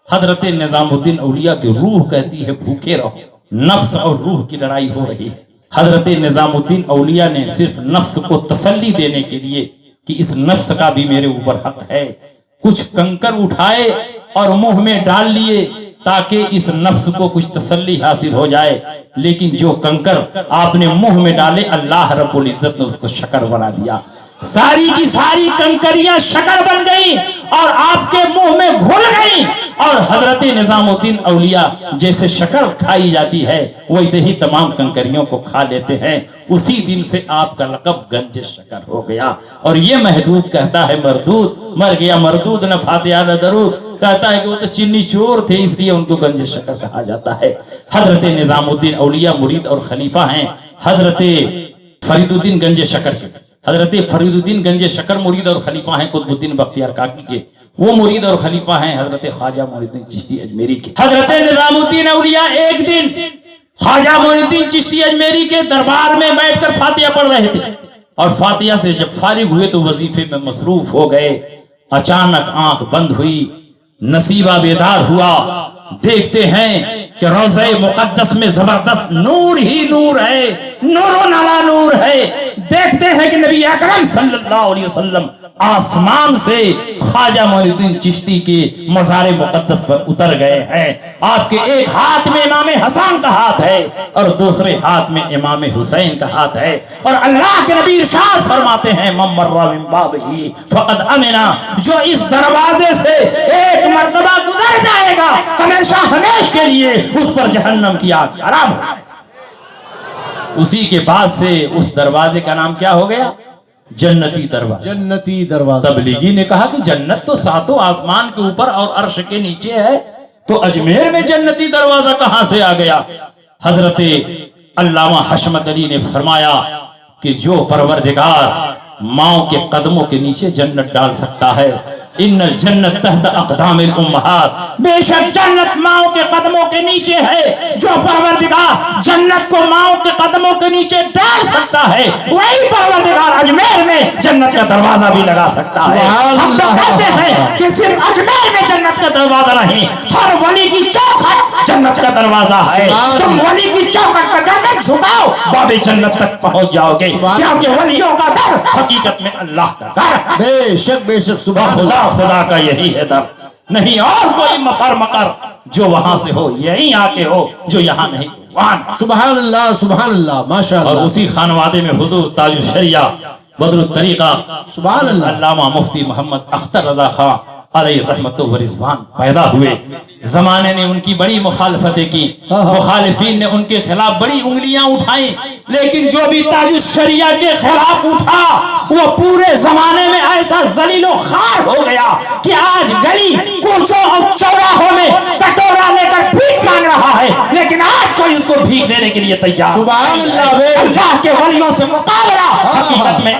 حضرت نظام الدین اولیاء کی روح کہتی ہے بھوکے رہو۔ نفس اور روح کی لڑائی ہو رہی ہے۔ حضرت نظام الدین اولیاء نے صرف نفس کو تسلی دینے کے لیے کہ اس نفس کا بھی میرے اوپر حق ہے، کچھ کنکر اٹھائے اور منہ میں ڈال لیے تاکہ اس نفس کو کچھ تسلی حاصل ہو جائے، لیکن جو کنکر آپ نے منہ میں ڈالے اللہ رب العزت نے اس کو شکر بنا دیا۔ ساری کی ساری کنکریاں شکر بن گئی اور آپ کے منہ میں گھل گئی، اور حضرت نظام الدین اولیاء جیسے شکر کھائی جاتی ہے ویسے ہی تمام کنکریوں کو کھا لیتے ہیں۔ اسی دن سے آپ کا لقب گنج شکر ہو گیا۔ اور یہ محدود کہتا ہے مردود، مر گیا مردود نہ فاتحہ نہ درود، کہتا ہے کہ وہ تو چینی چور تھے اس لیے ان کو گنج شکر کہا جاتا ہے۔ حضرت نظام الدین اولیاء مرید اور خلیفہ ہیں حضرت فرید الدین گنج شکر کے۔ حضرت فرید الدین گنج شکر مرید اور خلیفہ ہیں قطب الدین بختیار کاکی کے، وہ مرید اور خلیفہ ہیں حضرت خواجہ معین الدین چشتی اجمیری کے۔ حضرت نظام الدین اولیاء ایک دن خواجہ معین الدین چشتی اجمیری کے دربار میں بیٹھ کر فاتحہ پڑھ رہے تھے۔ اور فاتحہ سے جب فارغ ہوئے تو وظیفے میں مصروف ہو گئے. اچانک آنکھ بند ہوئی، نصیبہ بیدار ہوا. دیکھتے ہیں کہ روضہ مقدس میں زبردست نور ہی نور ہے، نور و نلا نور ہے. دیکھتے ہیں کہ نبی اکرم صلی اللہ علیہ وسلم آسمان سے خواجہ معین الدین چشتی کے مزار مقدس پر اتر گئے ہیں. آپ کے ایک ہاتھ میں امام حسن کا ہاتھ ہے اور دوسرے ہاتھ میں امام حسین کا ہاتھ ہے. اور اللہ کے نبی ارشاد فرماتے ہیں من مر من بابہ فقد امنا، جو اس دروازے سے ایک مرتبہ گزر جائے گا ہمیشہ ہمیشہ کے لیے اس پر جہنم کی آگ حرام ہو. اسی کے بعد سے اس دروازے کا نام کیا ہو گیا؟ جنتی دروازہ. جنتی دروازہ. تبلیغی نے کہا کہ جنت تو ساتوں آسمان کے اوپر اور عرش کے نیچے ہے، تو اجمیر میں جنتی دروازہ کہاں سے آ گیا؟ حضرت علامہ حشمت علی نے فرمایا کہ جو پروردگار ماؤں کے قدموں کے نیچے جنت ڈال سکتا ہے، ان الجنت تحت اقدام الامہات، بے شک جنت ماؤں کے قدموں کے نیچے ہے. جو پروردگار جنت کو ماؤں کے قدموں کے نیچے ڈال سکتا ہے وہی پروردگار اجمیر میں جنت کا دروازہ بھی لگا سکتا ہے. ہم تو کہتے ہیں کہ صرف اجمیر میں جنت کا دروازہ نہیں، ہر ولی کی چوکھٹ جنت کا دروازہ ہے. تم ولی کی چوکھٹ پر گردن جھکاؤ باب جنت تک پہنچ جاؤ گے، کیونکہ ولیوں کا در حقیقت میں اللہ کا در. بے شک بے شک. سبحان اللہ. خدا کا یہی ہے در، نہیں اور کوئی مفر مقر. جو وہاں سے ہو یہیں آ کے ہو، جو یہاں نہیں وہاں. سبحان اللہ سبحان اللہ ماشاء اللہ. اور اسی خانوادے میں حضور تاج الشریعہ بدر الطریقہ سبحان اللہ علامہ مفتی محمد اختر رضا خان علیہ رحمت و رضوان پیدا ہوئے. زمانے نے ان کی بڑی مخالفتیں کی، مخالفین نے ان کے خلاف بڑی انگلیاں اٹھائیں، لیکن جو بھی تاج الشریعہ کے خلاف اٹھا وہ پورے زمانے میں ایسا ذلیل و خوار ہو گیا کہ آج گلی کوچوں اور چوراہوں میں کٹورا لے کر بھیک مانگ رہا ہے، لیکن آج کوئی اس کو بھیک دینے کے لیے تیار. سبحان اللہ. اللہ کے ولیوں سے مقابلہ حقیقت میں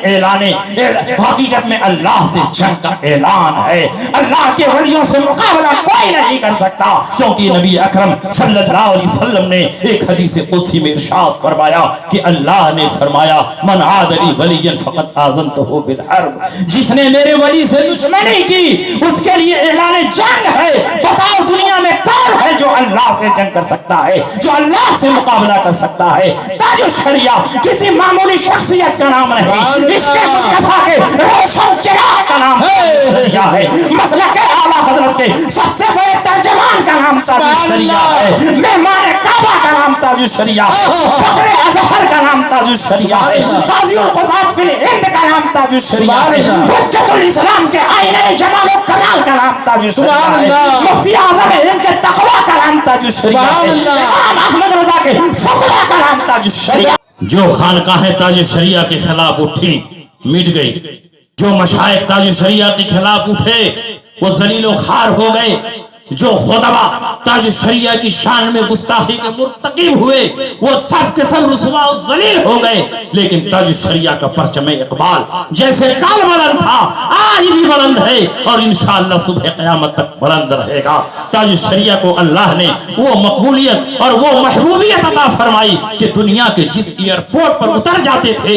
حقیقت میں اللہ سے جنگ کا اعلان ہے. اللہ کے ولیوں سے مقابلہ کوئی نہیں کر سکتا، کیونکہ نبی اکرم صلی اللہ علیہ وسلم نے ایک حدیث قدسی میں ارشاد فرمایا کہ اللہ نے فرمایا من عاد لی ولی فقط آذنتہ بالحرب، جس نے میرے ولی سے دشمنی کی اس کے لیے اعلان جنگ ہے. بتاؤ دنیا میں کون ہے جو اللہ سے جنگ کر سکتا ہے، جو اللہ سے مقابلہ کر سکتا ہے؟ تاج الشریعہ کسی معمولی شخصیت کا نام نہیں، عشق مصطفیٰ کے روشن چراغ کا نام ہے. مسلک اعلیٰ حضرت کے سب سے بڑے ترجمان کا نام تاج الشریعہ ہے. مہمان کعبہ کا نام تاج الشریعہ، فخر ازہر کا نام تاج الشریعہ ہے، قاضی القضات فی الہند کا نام تاج الشریعہ ہے، حجت الاسلام کے آئینہ جمال و کمال کا نام تاج الشریعہ ہے، مفتی اعظم ہند کے تقویٰ کا نام تاج الشریعہ ہے، امام احمد رضا کے فتویٰ کا نام تاج الشریعہ. جو خانقاہیں تاج الشریعہ کے خلاف اٹھی مٹ گئی، جو مشائخ تاج الشریعہ کے خلاف اٹھے وہ ذلیل و خوار ہو گئے، جو خطبہ تاج الشریعہ کی شان میں گستاخی کے مرتکب ہوئے وہ سب کے سب رسوا و ذلیل ہو گئے. لیکن تاج الشریعہ کا پرچم اقبال جیسے کل بلند تھا آج بھی بلند ہے اور انشاءاللہ صبح قیامت تک بلند رہے گا. تاج الشریعہ کو اللہ نے وہ مقبولیت اور وہ محبوبیت عطا فرمائی کہ دنیا کے جس ایئرپورٹ پر اتر جاتے تھے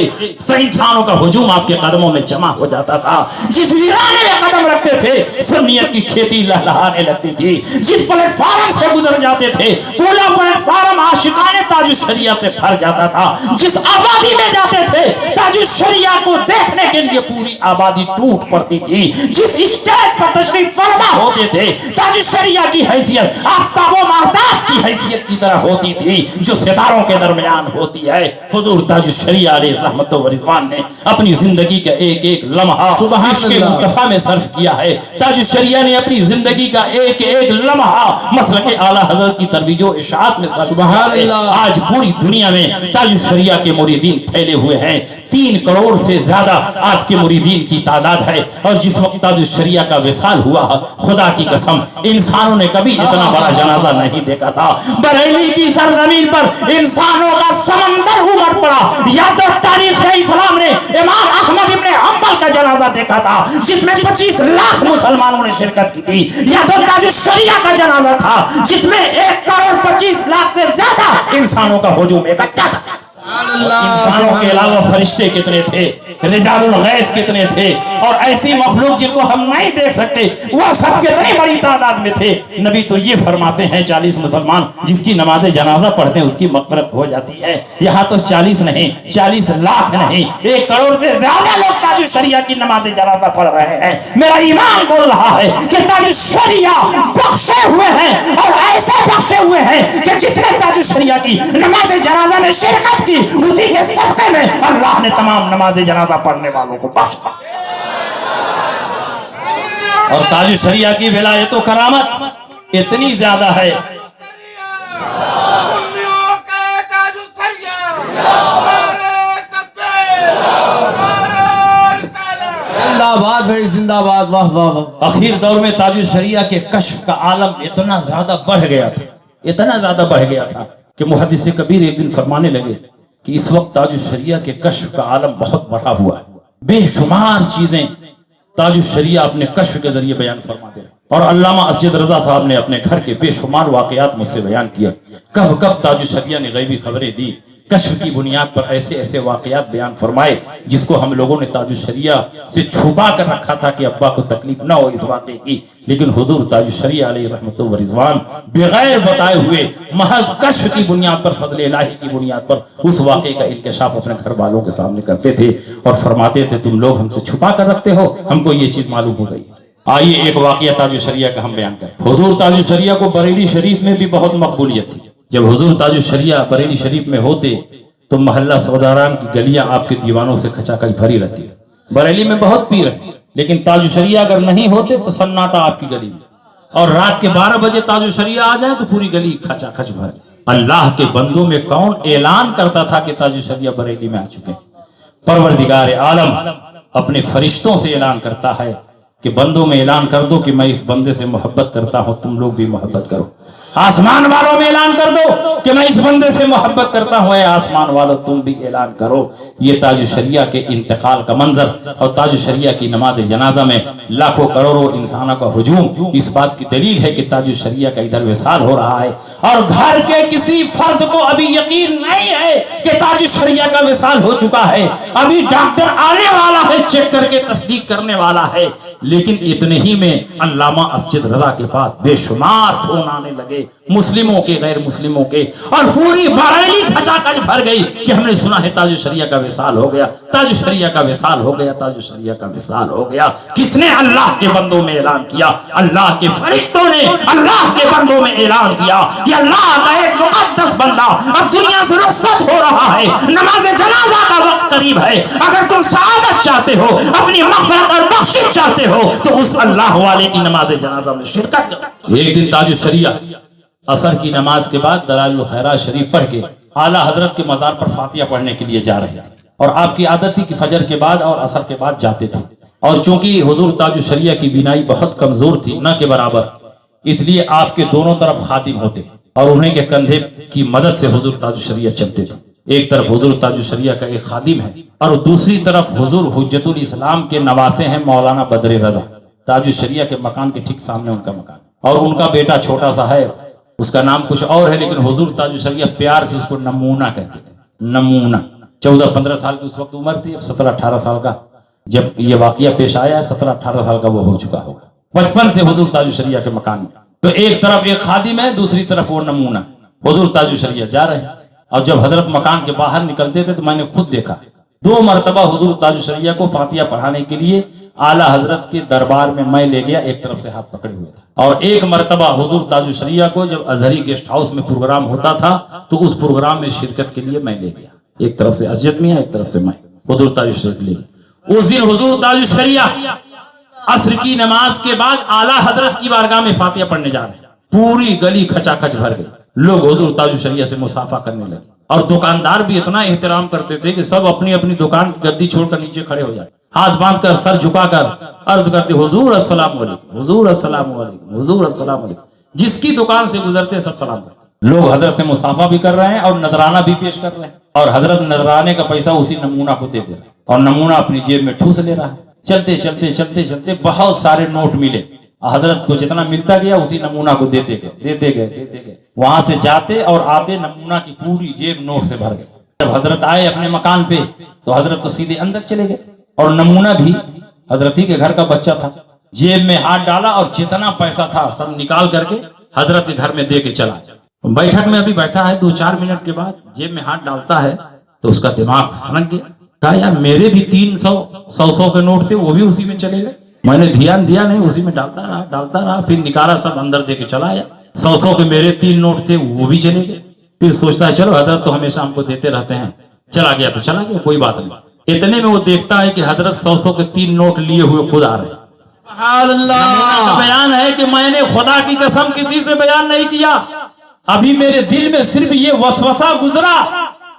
انسانوں کا ہجوم آپ کے قدموں میں جمع ہو جاتا تھا. جس ویرانے میں قدم رکھتے تھے سنیت کی کھیتی لہلہانے لگتی تھی. جس پلیٹ فارم سے گزر جاتے تھے پورا پلیٹ فارم عاشقانے تاج الشریعہ سے بھر جاتا تھا. جس آبادی میں جاتے تھے تاج الشریعہ کو دیکھنے کے لیے پوری آبادی ٹوٹ پڑتی تھی. جس اسٹیج پر تشریف فرما ہوتے تھے تاج الشریعہ کی حیثیت آفتاب و مہتاب کی حیثیت کی طرح ہوتی تھی جو ستاروں کے درمیان ہوتی ہے. حضور تاج الشریعہ علیہ رحمت و رضوان نے اپنی زندگی کا ایک ایک لمحہ عشق مصطفیٰ میں صرف کیا ہے. تاج الشریعہ نے اپنی زندگی کا ایک ایک لمحہ مسلک اعلیٰ حضرت کی ترویج و اشاعت میں صرف کیا ہے. آج پوری دنیا میں تاج الشریعہ کے مریدین پھیلے ہوئے ہیں. 3 کروڑ سے زیادہ آج کے مریدین کی تعداد ہے. اور جس وقت تاج الشریعہ کا وصال ہوا خدا کی قسم انسانوں نے کبھی اتنا بڑا جنازہ نہیں دیکھا تھا. بریلی کی سرزمین پر انسانوں کا سمندر امڑ پڑا. یا تو تاریخ اسلام نے امام احمد ابن حنبل کا جنازہ دیکھا تھا جس میں 25 لاکھ مسلمانوں نے شرکت کی تھی. یا تو تاج الشریعہ کا جنازہ تھا جس میں 1 کروڑ 25 لاکھ سے زیادہ انسانوں کا ہجوم اکٹھا تھا. انسانوں کے علاوہ فرشتے کتنے تھے، رجال الغیب کتنے تھے، اور ایسی مخلوق جن کو ہم نہیں دیکھ سکتے وہ سب کتنی بڑی تعداد میں تھے۔ نبی تو یہ فرماتے ہیں 40 مسلمان جس کی نماز جنازہ پڑھتے ہیں اس کی مغفرت ہو جاتی ہے۔ یہاں تو 40 نہیں، 40 لاکھ نہیں، 1 کروڑ سے زیادہ لوگ تاج الشریعہ کی نماز جنازہ پڑھ رہے ہیں۔ میرا ایمان بول رہا ہے کہ تاج الشریعہ بخشے ہوئے ہیں، اور ایسے بخشے ہوئے ہیں کہ جس نے تاج الشریعہ کی نماز جنازہ میں شرکت کی اسی کے صدقے میں اللہ نے تمام نماز جنازہ پڑھنے والوں کو بخشا۔ اور تاج الشریعہ کی ولایت و کرامت اتنی زیادہ ہے، زندہ باد بھائی، زندہ باد، واہ واہ واہ۔ اخیر دور میں تاج الشریعہ کے کشف کا عالم اتنا زیادہ بڑھ گیا تھا، اتنا زیادہ بڑھ گیا تھا کہ محدث کبیر ایک دن فرمانے لگے کہ اس وقت تاج الشریعہ کے کشف کا عالم بہت بڑا ہوا ہے، بے شمار چیزیں تاج الشریعہ اپنے کشف کے ذریعے بیان فرماتے رہے۔ اور علامہ اسجد رضا صاحب نے اپنے گھر کے بے شمار واقعات مجھ سے بیان کیا، کب کب تاج الشریعہ نے غیبی خبریں دی، کشف کی بنیاد پر ایسے ایسے واقعات بیان فرمائے جس کو ہم لوگوں نے تاج الشریعہ سے چھپا کر رکھا تھا کہ ابا کو تکلیف نہ ہو اس واقعے کی، لیکن حضور تاج الشریعہ علیہ رحمت و رضوان بغیر بتائے ہوئے محض کشف کی بنیاد پر، فضل الہی کی بنیاد پر اس واقعے کا انکشاف اپنے گھر والوں کے سامنے کرتے تھے اور فرماتے تھے تم لوگ ہم سے چھپا کر رکھتے ہو، ہم کو یہ چیز معلوم ہو گئی۔ آئیے ایک واقعہ تاج الشریعہ کا ہم بیان کریں۔ حضور تاج الشریعہ کو بریلی شریف میں بھی بہت مقبولیت تھی۔ جب حضور تاج الشریعہ بریلی شریف میں ہوتے تو محلہ سوداران کی گلیاں آپ کے دیوانوں سے کھچا کھچ بھری رہتی تھی۔ بریلی میں بہت پیر ہیں لیکن تاج الشریعہ اگر نہیں ہوتے تو سناٹا آپ کی گلی میں، اور رات کے 12 بجے تاج الشریعہ آ جائے تو پوری گلی کھچا کھچ بھر۔ اللہ کے بندوں میں کون اعلان کرتا تھا کہ تاج الشریعہ بریلی میں آ چکے؟ پروردگار عالم اپنے فرشتوں سے اعلان کرتا ہے کہ بندوں میں اعلان کر دو کہ میں اس بندے سے محبت کرتا ہوں، تم لوگ بھی محبت کرو۔ آسمان والوں میں اعلان کر دو کہ میں اس بندے سے محبت کرتا ہوں، اے آسمان والوں تم بھی اعلان کرو۔ یہ تاج الشریعہ کے انتقال کا منظر اور تاج الشریعہ کی نماز جنازہ میں لاکھوں کروڑوں انسانوں کا ہجوم اس بات کی دلیل ہے کہ تاج الشریعہ کا ادھر وصال ہو رہا ہے، اور گھر کے کسی فرد کو ابھی یقین نہیں ہے کہ تاج الشریعہ کا وصال ہو چکا ہے۔ ابھی ڈاکٹر آنے والا ہے، چیک کر کے تصدیق کرنے والا ہے، لیکن اتنے ہی میں علامہ اسجد رضا کے پاس بے شمار فون آنے لگے، مسلموں کے غیر مسلموں کے، اور پوری بریلی کھچا کھچ بھر گئی کہ ہم نے سنا ہے تاج الشریعہ کا وصال ہو گیا، تاج الشریعہ کا وصال ہو گیا، تاج الشریعہ کا وصال ہو گیا۔ کس نے؟ اللہ کے بندوں میں اعلان کیا، اللہ کے فرشتوں نے اللہ کے بندوں میں اعلان کیا کہ اللہ کا ایک مقدس بندہ اب دنیا سے رخصت ہو رہا ہے، نماز جنازہ کا وقت قریب ہے، اگر تم سعادت چاہتے ہو، اپنی مغفرت اور بخشش چاہتے ہو تو اس اللہ والے کی نماز جنازہ میں شرکت کرو۔ ایک دن تاج الشریعہ عصر کی نماز کے بعد دلائل الخیرات شریف پڑھ کے اعلیٰ حضرت کے مزار پر فاتحہ پڑھنے کے لیے جا رہے تھے، اور آپ کی عادت تھی کہ فجر کے بعد اور عصر کے بعد جاتے تھے، اور چونکہ حضور تاج الشریعہ کی بینائی بہت کمزور تھی، نہ کے برابر، اس لیے آپ کے دونوں طرف خادم ہوتے اور انہیں کے کندھے کی مدد سے حضور تاج الشریعہ چلتے تھے۔ ایک طرف حضور تاج الشریعہ کا ایک خادم ہے اور دوسری طرف حضور حجت الاسلام کے نواسے ہیں مولانا بدر رضا۔ تاج الشریعہ کے مکان کے ٹھیک سامنے ان کا مکان، اور ان کا بیٹا چھوٹا سا ہے، اس کا نام کچھ اور ہے، لیکن حضور تاج الشریعہ پیار سے اس کو نمونہ کہتے تھے۔ نمونہ 14-15 سال کی اس وقت عمر تھی، اب 17-18 سال کا جب یہ واقعہ پیش آیا ہے، 17-18 سال کا وہ ہو چکا ہوگا۔ بچپن سے حضور تاج الشریعہ کے مکان میں، تو ایک طرف ایک خادم ہے، دوسری طرف وہ نمونہ۔ حضور تاج الشریعہ جا رہے ہیں، اور جب حضرت مکان کے باہر نکلتے تھے تو میں نے خود دیکھا 2 مرتبہ حضور تاج الشریعہ کو فاتحہ پڑھانے کے لیے اعلیٰ حضرت کے دربار میں لے گیا، ایک طرف سے ہاتھ پکڑے ہوئے تھا، اور ایک مرتبہ حضور تاج الشریعہ کو جب ازہری گیسٹ ہاؤس میں پروگرام ہوتا تھا تو اس پروگرام میں شرکت کے لیے میں لے گیا، ایک طرف سے اسجد میاں، ایک طرف سے میں حضور تاج الشریعہ لے گیا۔ اس دن حضور تاج الشریعہ عصر کی نماز کے بعد اعلیٰ حضرت کی بارگاہ میں فاتحہ پڑھنے جا رہے ہیں، پوری گلی کھچا کھچ بھر گئی، لوگ حضور تاج الشریعہ سے مصافحہ کرنے لگے، اور دکاندار بھی اتنا احترام کرتے تھے کہ سب اپنی اپنی دکان کی گدی چھوڑ کر نیچے کھڑے ہو جائے، ہاتھ باندھ کر سر جھکا کر عرض کرتے حضور السلام علیکم، حضور السلام علیکم، حضور السلام علیکم، جس کی دکان سے گزرتے سب سلام کرتے۔ لوگ حضرت سے مصافحہ بھی کر رہے ہیں اور نذرانہ بھی پیش کر رہے ہیں، اور حضرت نذرانے کا پیسہ اسی نمونہ کو دے دے رہے ہیں، اور نمونہ اپنی جیب میں ٹھوس لے رہا ہے۔ چلتے چلتے چلتے چلتے بہت سارے نوٹ ملے، حضرت کو جتنا ملتا گیا اسی نمونہ کو دیتے گئے۔ وہاں سے جاتے اور آتے نمونہ کی پوری جیب نوٹ سے بھر گئی۔ جب حضرت آئے اپنے مکان پہ تو حضرت تو سیدھے اندر چلے گئے، اور نمونہ بھی حضرت ہی کے گھر کا بچہ تھا، جیب میں ہاتھ ڈالا اور جتنا پیسہ تھا سب نکال کر کے حضرت کے گھر میں دے کے چلا۔ بیٹھک میں ابھی بیٹھا ہے، 2-4 منٹ کے بعد جیب میں ہاتھ ڈالتا ہے تو اس کا دماغ سنک گیا، کہا یار میرے بھی 300 کے نوٹ تھے، وہ بھی اسی میں چلے گئے، میں نے دھیان دیا نہیں، اسی میں ڈالتا رہا، پھر نکالا سب اندر دے کے چلا آیا، 100 کے میرے 3 نوٹ تھے وہ بھی چلے گئے۔ پھر سوچتا ہے چلو حضرت تو ہمیشہ ہم کو دیتے رہتے ہیں، چلا گیا تو چلا گیا، کوئی بات نہیں۔ اتنے میں وہ دیکھتا ہے کہ حضرت 100 کے 3 نوٹ لیے ہوئے خود آ رہے ہیں۔ سبحان اللہ۔ بیان ہے کہ میں نے خدا کی قسم کسی سے بیان نہیں کیا، ابھی میرے دل میں صرف یہ وسوسہ گزرا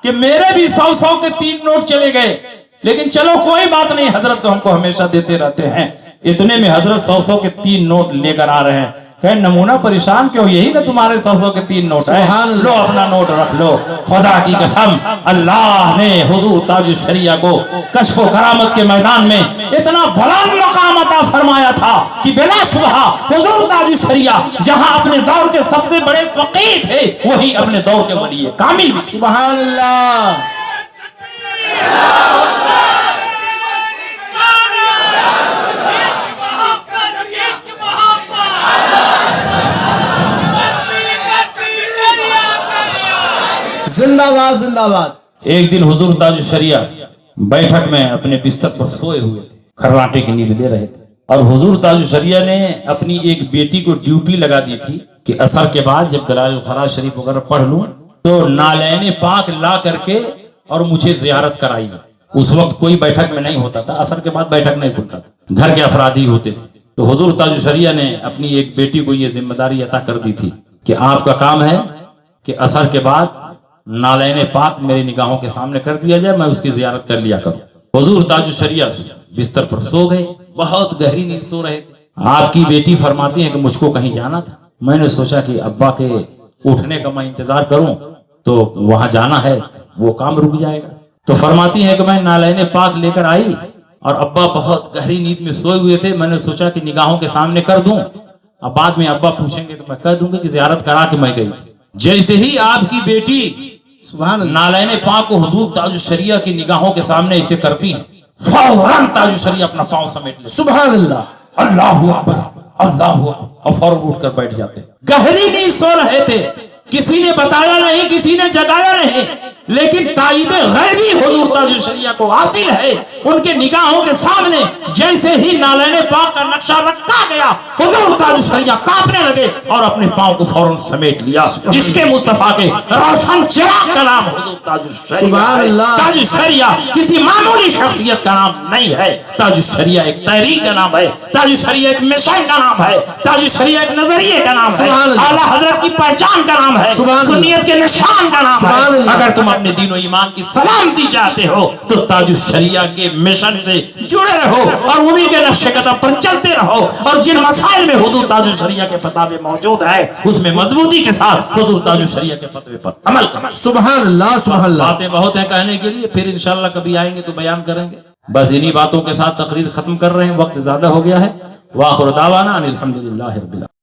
کہ میرے بھی 100 کے 3 نوٹ چلے گئے، لیکن چلو کوئی بات نہیں، حضرت تو ہم کو ہمیشہ دیتے رہتے ہیں۔ اتنے میں حضرت 100 کے 3 نوٹ لے کر آ رہے ہیں، کہ نمونہ پریشان کیوں، یہی نا تمہارے 100 کے 3 نوٹ ہیں، لو اپنا نوٹ رکھ لو۔ خدا کی قسم اللہ نے حضور تاج الشریعہ کو کشف و کرامت کے میدان میں اتنا بلند مقام عطا فرمایا تھا کہ بلا شبہ حضور تاج الشریعہ جہاں اپنے دور کے سب سے بڑے فقیہ تھے، وہی اپنے دور کے ولی کامل بھی۔ سبحان اللہ۔ زندہ باد زندہ باد۔ ایک دن حضور تاج الشریعہ بیٹھک میں اپنے بستر پر سوئے ہوئے تھے، کھرراٹے کی نیند لے رہے تھے، اور حضور تاج الشریعہ نے اپنی ایک بیٹی کو ڈیوٹی لگا دی تھی کہ عصر کے بعد جب دلائل الخراج شریف وغیرہ پڑھ لوں تو نالین پاک لا کر کے اور مجھے زیارت کرائی۔ اس وقت کوئی بیٹھک میں نہیں ہوتا تھا، عصر کے بعد بیٹھک نہیں کھلتا تھا، گھر کے افراد ہی ہوتے تھے۔ تو حضور تاج الشریعہ نے اپنی ایک بیٹی کو یہ ذمہ داری عطا کر دی تھی کہ آپ کا کام ہے کہ عصر کے بعد نالین پاک میری نگاہوں کے سامنے کر دیا جائے، میں اس کی زیارت کر لیا کروں۔ حضور تاج الشریعہ بستر پر سو گئے، بہت گہری نیند سو رہے تھے۔ آپ کی بیٹی فرماتی ہیں کہ مجھ کو کہیں جانا تھا، میں نے سوچا کہ ابا کے اٹھنے کا میں انتظار کروں تو وہاں جانا ہے، وہ کام رک جائے گا۔ تو فرماتی ہیں کہ میں نالین پاک لے کر آئی اور ابا بہت گہری نیند میں سوئے ہوئے تھے، میں نے سوچا کہ نگاہوں کے سامنے کر دوں، اب بعد میں ابا پوچھیں گے تو میں کہہ دوں گی کہ زیارت کرا کے میں گئی تھی۔ جیسے ہی آپ کی بیٹی سبحان اللہ۔ نالین پاک کو حضور تاج الشریعہ کی نگاہوں کے سامنے اسے کرتی ہیں، فوراً تاج الشریعہ اپنا پاؤں سمیٹ لے، سبحان اللہ۔ اللہ اکبر اللہ اکبر، اور فوراً اٹھ کر بیٹھ جاتے۔ گہری نیند سو رہے تھے، کسی نے بتایا نہیں، کسی نے جگایا نہیں، لیکن تائید غیبی حضور تاج الشریعہ کو حاصل ہے۔ ان کے نگاہوں کے سامنے جیسے ہی نالین پاک کا نقشہ رکھا گیا، حضور تاج الشریعہ کانپنے لگے اور اپنے پاؤں کو فوراً سمیٹ لیا۔ عشق مصطفیٰ کے روشن چراغ کا نام حضور تاج الشریعہ سبحان اللہ۔ تاج الشریعہ کسی معمولی شخصیت کا نام نہیں ہے، تاج الشریعہ ایک تحریک کا نام ہے، تاج الشریعہ ایک مشن کا نام ہے، تاج الشریعہ ایک نظریے کا نام ہے، اعلیٰ حضرت کی پہچان کا نام ہے، سنیت کے نشان کا نام ہے۔ اگر تم اپنے دین و ایمان کی سلامتی چاہتے ہو تو تاج الشریعہ کے مشن سے جڑے رہو اور انہی کے نقش قدم پر چلتے رہو، اور جن مسائل میں حضور تاج الشریعہ کے فتاوے موجود ہیں اس میں مضبوطی کے ساتھ حضور تاج الشریعہ کے فتوے پر عمل کرو۔ سبحان اللہ سبحان اللہ۔ باتیں بہت ہیں کہنے کے لیے، پھر انشاءاللہ کبھی آئیں گے تو بیان کریں گے، بس انہی باتوں کے ساتھ تقریر ختم کر رہے ہیں، وقت زیادہ ہو گیا ہے۔ وآخر دعوانا ان الحمدللہ رب العالمین۔